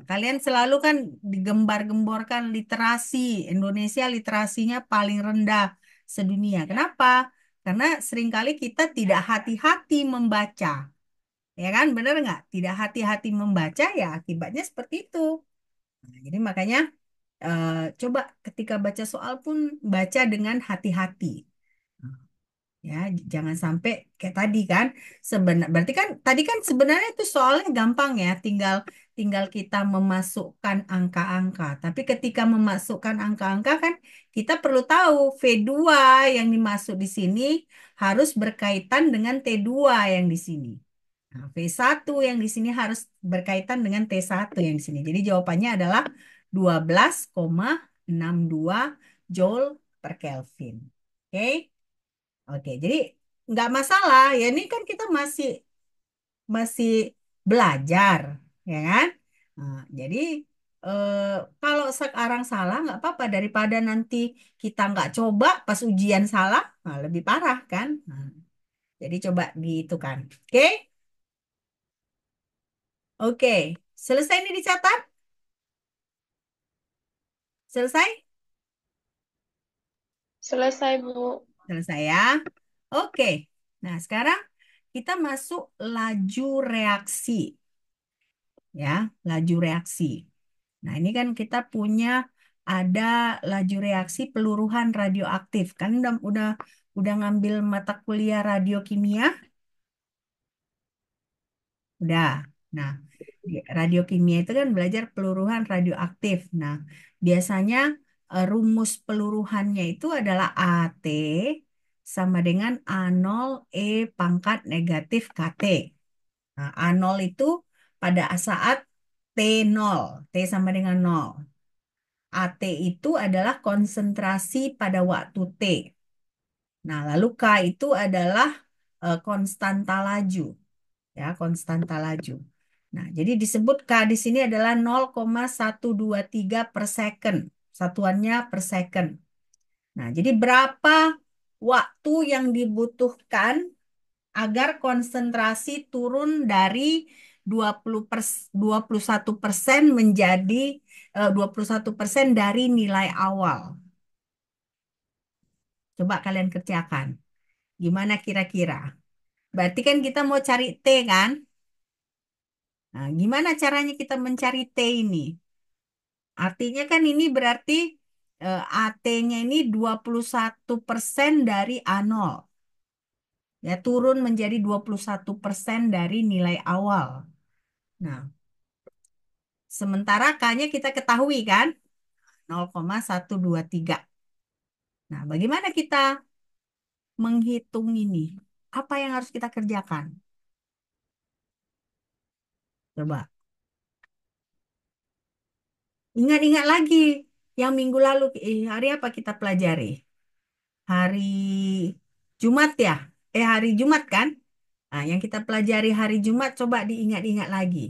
Kalian selalu kan digembar-gemborkan literasi. Indonesia literasinya paling rendah sedunia. Kenapa? Karena seringkali kita tidak hati-hati membaca. Ya kan, bener nggak? Tidak hati-hati membaca ya akibatnya seperti itu. Nah, jadi makanya eh, coba ketika baca soal pun baca dengan hati-hati. Ya, jangan sampai kayak tadi kan. Berarti kan tadi kan sebenarnya itu soalnya gampang ya, tinggal tinggal kita memasukkan angka-angka. Tapi ketika memasukkan angka-angka kan kita perlu tahu V2 yang dimasuk di sini harus berkaitan dengan T2 yang di sini. Nah, V1 yang di sini harus berkaitan dengan T1 yang di sini. Jadi jawabannya adalah 12,62 Joule per Kelvin. Oke? Oke, jadi nggak masalah. Ya ini kan kita masih masih belajar, ya kan? Nah, jadi eh, kalau sekarang salah nggak apa-apa daripada nanti kita nggak coba pas ujian salah, nah, lebih parah kan? Nah, jadi coba gitu kan. Oke? Oke, selesai ini dicatat? Selesai? Selesai, Bu. Selesai ya. Oke. Nah, sekarang kita masuk laju reaksi, ya, laju reaksi. Nah, ini kan kita punya ada laju reaksi peluruhan radioaktif. Kan udah ngambil mata kuliah radiokimia? Udah. Nah, di radiokimia itu kan belajar peluruhan radioaktif. Nah, biasanya rumus peluruhannya itu adalah AT sama dengan A0 E pangkat negatif KT. Nah, A0 itu pada saat T0, T sama dengan 0. AT itu adalah konsentrasi pada waktu T. Nah, lalu K itu adalah konstanta laju, ya, konstanta laju. Nah, jadi disebut K di sini adalah 0,123 per second. Satuannya per second. Nah, jadi berapa waktu yang dibutuhkan agar konsentrasi turun dari 21% menjadi 21% dari nilai awal. Coba kalian kerjakan. Gimana kira-kira? Berarti kan kita mau cari T kan? Nah, gimana caranya kita mencari T ini? Artinya kan ini berarti AT-nya ini 21% dari A0. Ya, turun menjadi 21% dari nilai awal. Nah, sementara K-nya kita ketahui kan, 0,123. Nah, bagaimana kita menghitung ini? Apa yang harus kita kerjakan? Coba ingat-ingat lagi yang minggu lalu, hari apa kita pelajari? Hari Jumat ya? Hari Jumat kan? Nah, yang kita pelajari hari Jumat coba diingat-ingat lagi.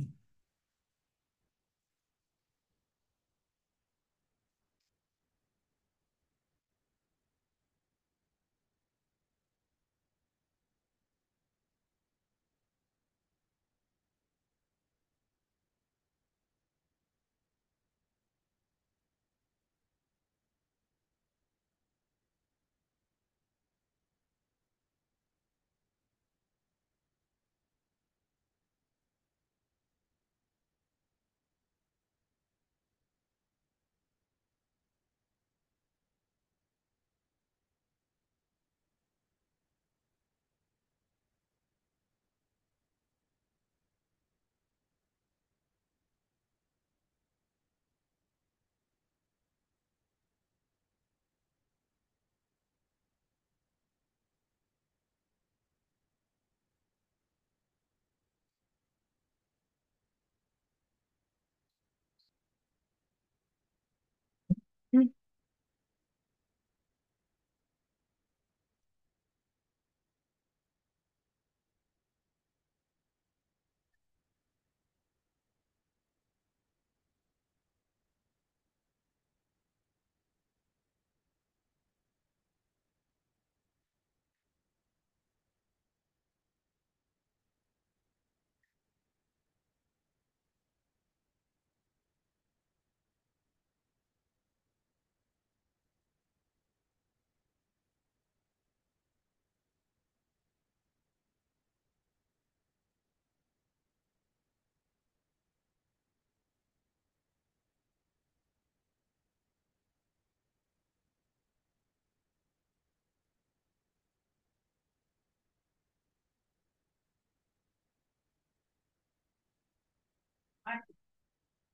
Hmm.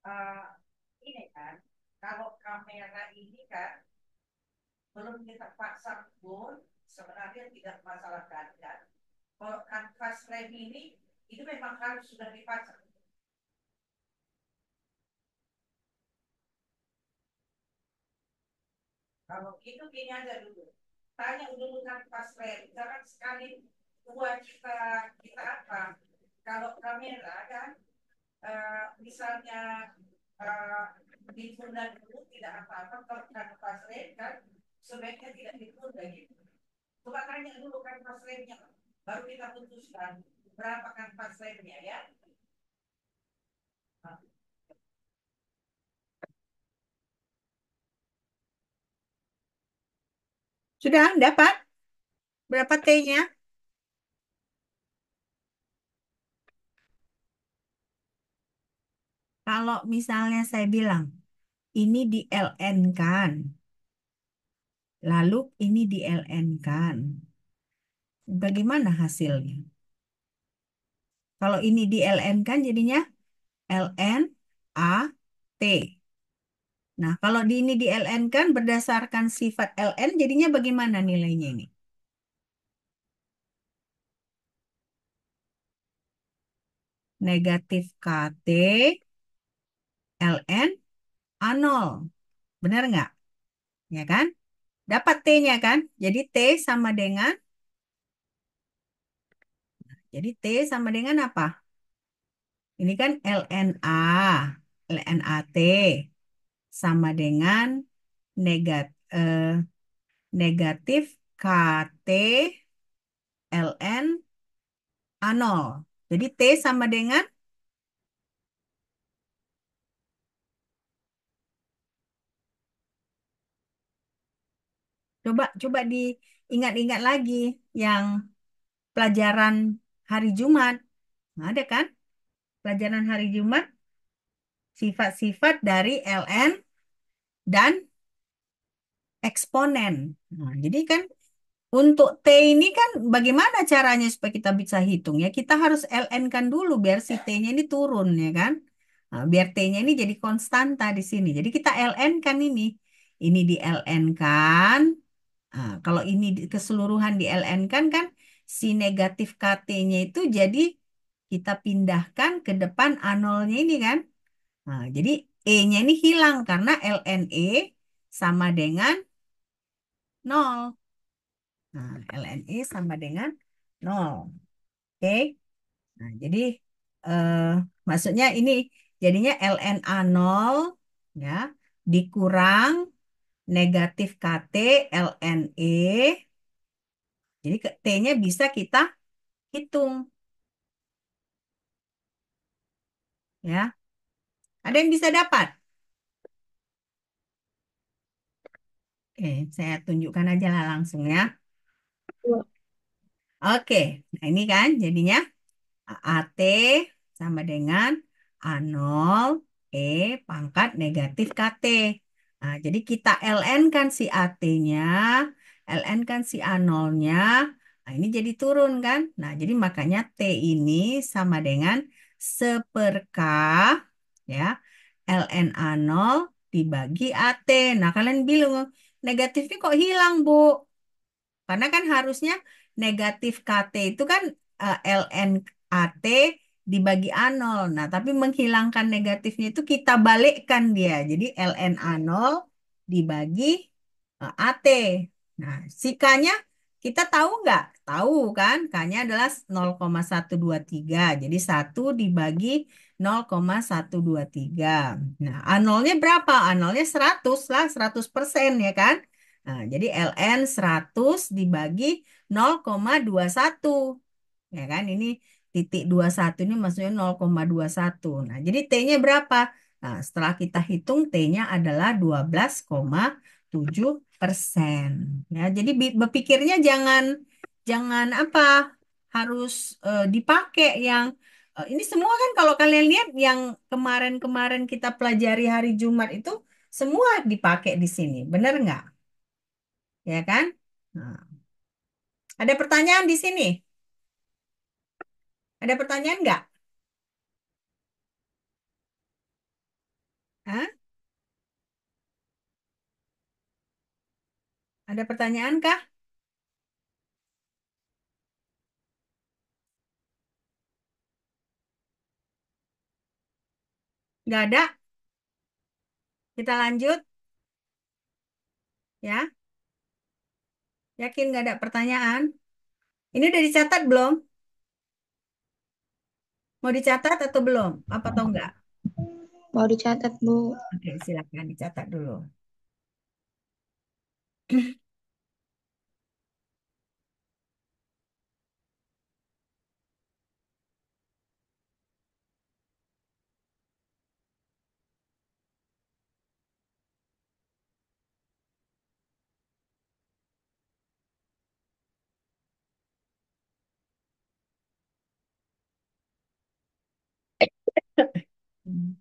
Eh, ini kan, kalau kamera ini kan belum kita pasang pun sebenarnya tidak masalah kan. Kalau kanvas frame ini itu memang harus sudah dipasang. Kalau itu gini aja dulu. Tanya dulu kanvas frame. Jangan sekali dua kita apa? Kalau kamera kan misalnya uh, ditunda dulu tidak apa-apa. Kalau kanvas frame kan sebaiknya tidak ditunda gitu. Coba tanya dulu kanvas frame-nya. Baru kita putuskan berapa kanvas frame-nya ya. Sudah dapat? Berapa T-nya? Kalau misalnya saya bilang, ini di LN kan, lalu ini di LN kan, bagaimana hasilnya? Kalau ini di LN kan jadinya LN A T. Nah, kalau di ini di LN kan berdasarkan sifat LN jadinya bagaimana nilainya ini? Negatif KT LN A0. Benar nggak? Ya kan? Dapat T-nya kan? Jadi T sama dengan, jadi T sama dengan apa? Ini kan LNA, LNAT sama dengan eh, negatif KT LN A0. Jadi T sama dengan, coba coba diingat-ingat lagi yang pelajaran hari Jumat. Ada kan? Pelajaran hari Jumat, sifat-sifat dari LN dan eksponen. Nah, jadi kan Untuk T ini kan bagaimana caranya supaya kita bisa hitung ya? Kita harus ln kan dulu biar si T-nya ini turun ya kan? Nah, biar T-nya ini jadi konstanta di sini. Jadi kita ln kan ini. Ini di ln kan. Nah, kalau ini keseluruhan di ln kan kan si negatif KT-nya itu jadi kita pindahkan ke depan A0-nya ini kan. Nah, jadi E-nya ini hilang karena ln E sama dengan nol. Nah, ln E sama dengan nol. Oke. Nah, jadi eh, maksudnya ini jadinya ln A0 ya dikurang negatif KT ln E. Jadi T-nya bisa kita hitung ya. Ada yang bisa dapat? Oke, saya tunjukkan aja lah langsung ya. Dua. Oke, nah ini kan jadinya AT sama dengan A0 E pangkat negatif KT. Nah, jadi kita ln kan si AT-nya, ln kan si A0-nya. Nah, ini jadi turun kan? Nah, jadi makanya T ini sama dengan seperka ya ln A0 dibagi AT. Nah, kalian bilang negatifnya kok hilang, Bu? Karena kan harusnya negatif KT itu kan ln AT dibagi A0. Nah, tapi menghilangkan negatifnya itu kita balikkan dia. Jadi ln A0 dibagi AT. Nah, si K-nya kita tahu nggak? Tahu kan? K-nya adalah 0,123. Jadi 1 dibagi 0,123. Nah, A0-nya berapa? A0-nya 100 lah, 100% ya kan? Nah, jadi ln 100 dibagi 0,21. Ya kan? Ini titik 21 ini maksudnya 0,21. Nah, jadi T-nya berapa? Nah, setelah kita hitung T-nya adalah 12,7%. Ya, jadi berpikirnya jangan jangan apa? Harus dipakai yang ini semua kan kalau kalian lihat yang kemarin-kemarin kita pelajari hari Jumat itu semua dipakai di sini. Benar nggak? Ya kan? Nah, ada pertanyaan di sini? Ada pertanyaan nggak? Hah? Ada pertanyaan kah? Nggak ada? Kita lanjut ya. Yakin nggak ada pertanyaan? Ini udah dicatat belum? Mau dicatat atau belum? Apa atau enggak? Mau dicatat, Bu. Oke, silakan dicatat dulu. Hmm.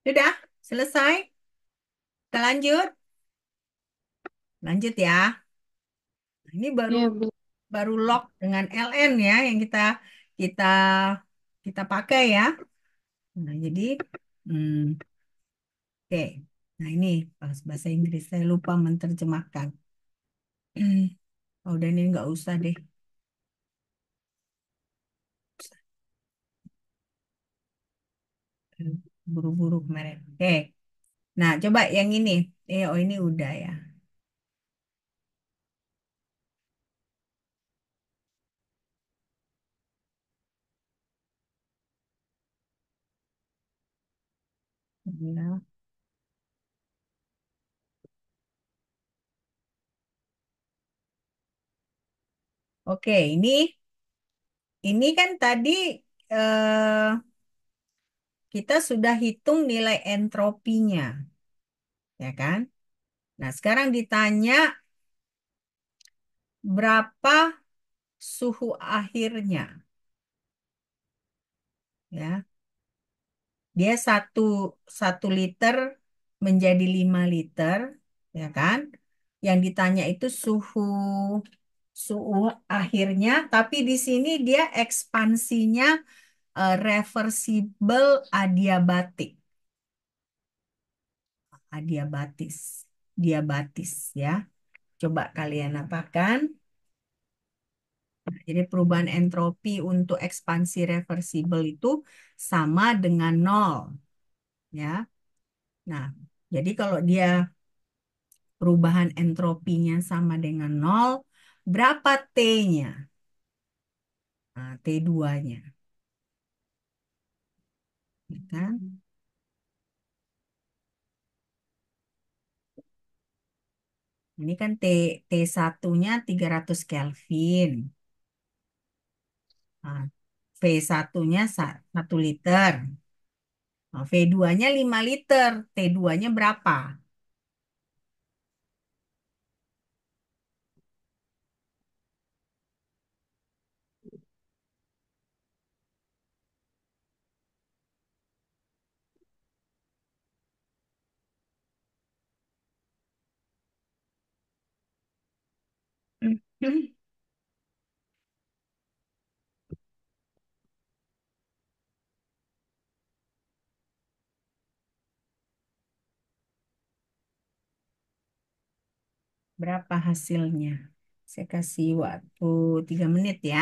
Sudah, selesai. Kita lanjut. Lanjut ya. Ini baru Ya, Bu. baru log dengan ln ya yang kita kita pakai ya. Nah, jadi hmm, oke. Nah, ini pas bahasa Inggris saya lupa menerjemahkan. Oh, udah ini nggak usah deh. Buru-buru kemarin. Oke. Nah, coba yang ini. Oh ini udah ya. Ya. Oke, ini kan tadi eh, kita sudah hitung nilai entropinya, ya kan? Nah, sekarang ditanya berapa suhu akhirnya, ya. Dia satu liter menjadi 5 liter, ya kan? Yang ditanya itu suhu akhirnya, tapi di sini dia ekspansinya reversible adiabatik, adiabatis, diabatis, ya. Coba kalian apakan. Jadi perubahan entropi untuk ekspansi reversible itu sama dengan nol, ya. Nah, jadi kalau dia perubahan entropinya sama dengan nol, berapa T-nya? Nah, T2-nya, ya kan? Ini kan T1-nya 300 Kelvin. Nah, V1-nya 1 liter. Nah, V2-nya 5 liter. T2-nya berapa? Berapa hasilnya? Saya kasih waktu 3 menit ya.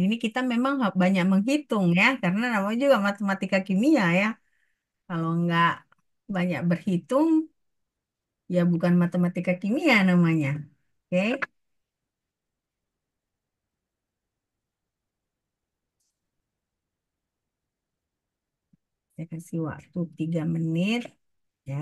Ini kita memang banyak menghitung ya, karena namanya juga matematika kimia ya. Kalau nggak banyak berhitung, ya bukan matematika kimia namanya. Oke, saya kasih waktu 3 menit ya.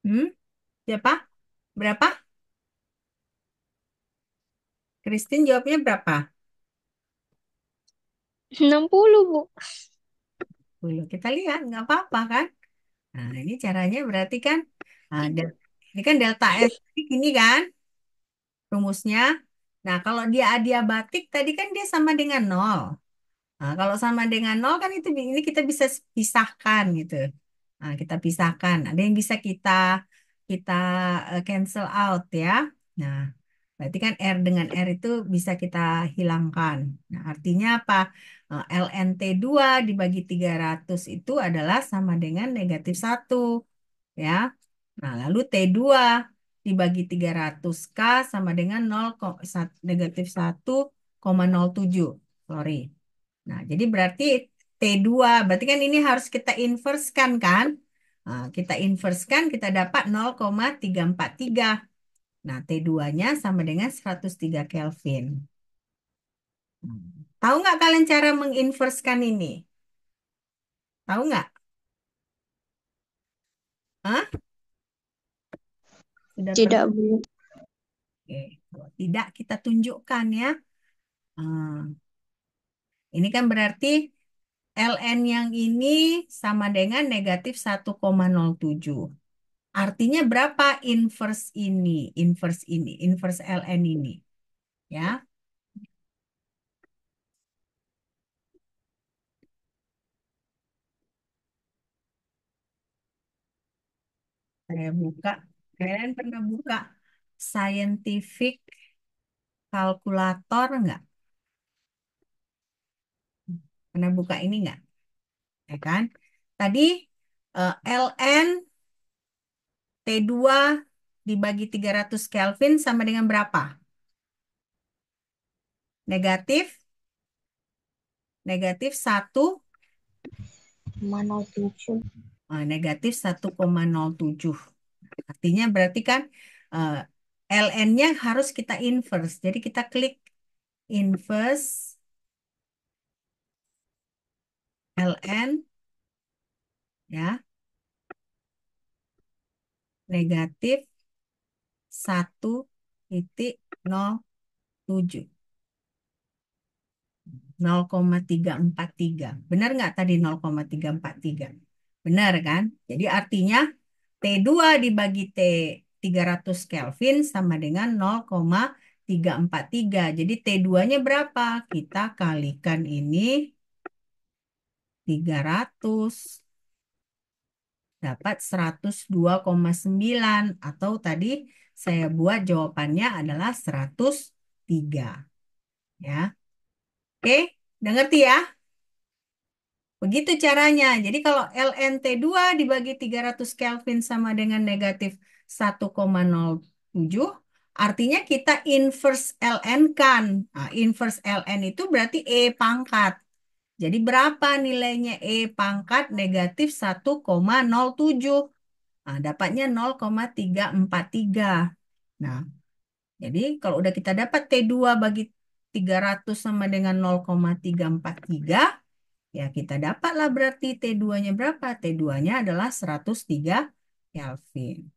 Hmm, siapa? Berapa? Christine jawabnya berapa? 60, Bu. Dulu kita lihat, nggak apa-apa kan? Nah, ini caranya berarti kan, ini kan delta S ini kan rumusnya. Nah, kalau dia adiabatik tadi kan dia sama dengan nol. Nah, kalau sama dengan nol kan itu ini kita bisa pisahkan gitu. Nah, kita pisahkan. Ada yang bisa kita cancel out ya. Nah, berarti kan R dengan R itu bisa kita hilangkan. Nah, artinya apa? LNT2 dibagi 300 itu adalah sama dengan -1 ya. Nah, lalu T2 dibagi 300K sama dengan -1,07. Sorry. Nah, jadi berarti T2, berarti kan ini harus kita inverskan kan? Nah, kita inverskan, kita dapat 0,343. Nah, T2-nya sama dengan 103 Kelvin. Tahu nggak kalian cara menginverskan ini? Tahu nggak? Hah? Sudah Tidak, Bu. Oke. Kalau tidak kita tunjukkan ya. Ah, ini kan berarti ln yang ini sama dengan negatif 1,07. Artinya berapa inverse ini? Inverse ini, inverse ln ini. Ya, saya buka. Kalian pernah buka scientific kalkulator nggak? Pernah buka ini nggak? Ya kan? Tadi ln T2 dibagi 300 Kelvin sama dengan berapa? Negatif, negatif 1, 0,07. negatif 1,07. Artinya berarti kan eh, ln-nya harus kita inverse. Jadi kita klik inverse ln ya, negatif 1,07. 0,343. Benar nggak tadi 0,343? Benar kan? Jadi artinya T2 dibagi T 300 Kelvin sama dengan 0,343. Jadi T2-nya berapa? Kita kalikan ini 300 dapat 102,9 atau tadi saya buat jawabannya adalah 103 ya. Oke, udah ngerti ya? Begitu caranya. Jadi kalau LNT2 dibagi 300 Kelvin sama dengan negatif 1,07, artinya kita inverse LN kan. Nah, inverse LN itu berarti E pangkat. Jadi berapa nilainya E pangkat negatif 1,07? Nah, dapatnya 0,343. Nah, jadi kalau udah kita dapat T2 bagi 300 sama dengan 0,343, ya, kita dapatlah berarti T2-nya berapa? T2-nya adalah 103 Kelvin.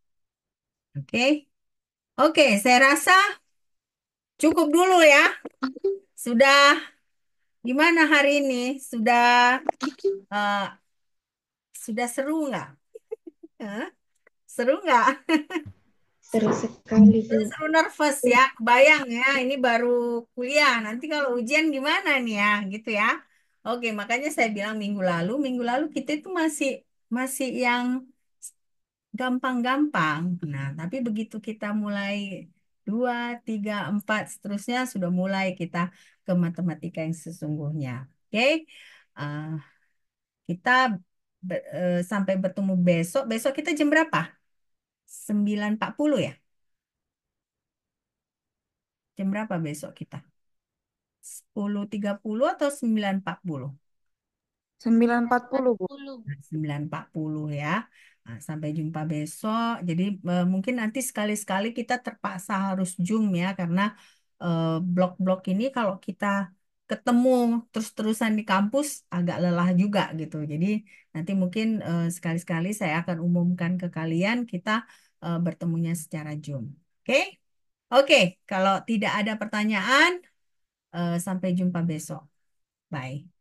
Oke. Oke, saya rasa cukup dulu ya. Sudah gimana hari ini? Eh, sudah seru nggak? Hah? Seru nggak? Seru sekali, Bu. Seru nervous ya. Kebayang ya, ini baru kuliah. Nanti kalau ujian gimana nih ya, gitu ya. Oke, makanya saya bilang minggu lalu kita itu masih masih yang gampang-gampang. Nah, tapi begitu kita mulai 2, 3, 4, seterusnya sudah mulai kita ke matematika yang sesungguhnya. Oke. Ah, kita sampai bertemu besok. Besok kita jam berapa? 9.40 ya? Jam berapa besok kita? 10.30 atau 9.40? 9.40, Bu. 9.40 ya. Nah, sampai jumpa besok. Jadi mungkin nanti sekali-sekali kita terpaksa harus Zoom ya karena blok-blok ini kalau kita ketemu terus-terusan di kampus agak lelah juga gitu. Jadi nanti mungkin sekali-sekali saya akan umumkan ke kalian kita bertemunya secara Zoom. Oke? Oke, kalau tidak ada pertanyaan sampai jumpa besok. Bye.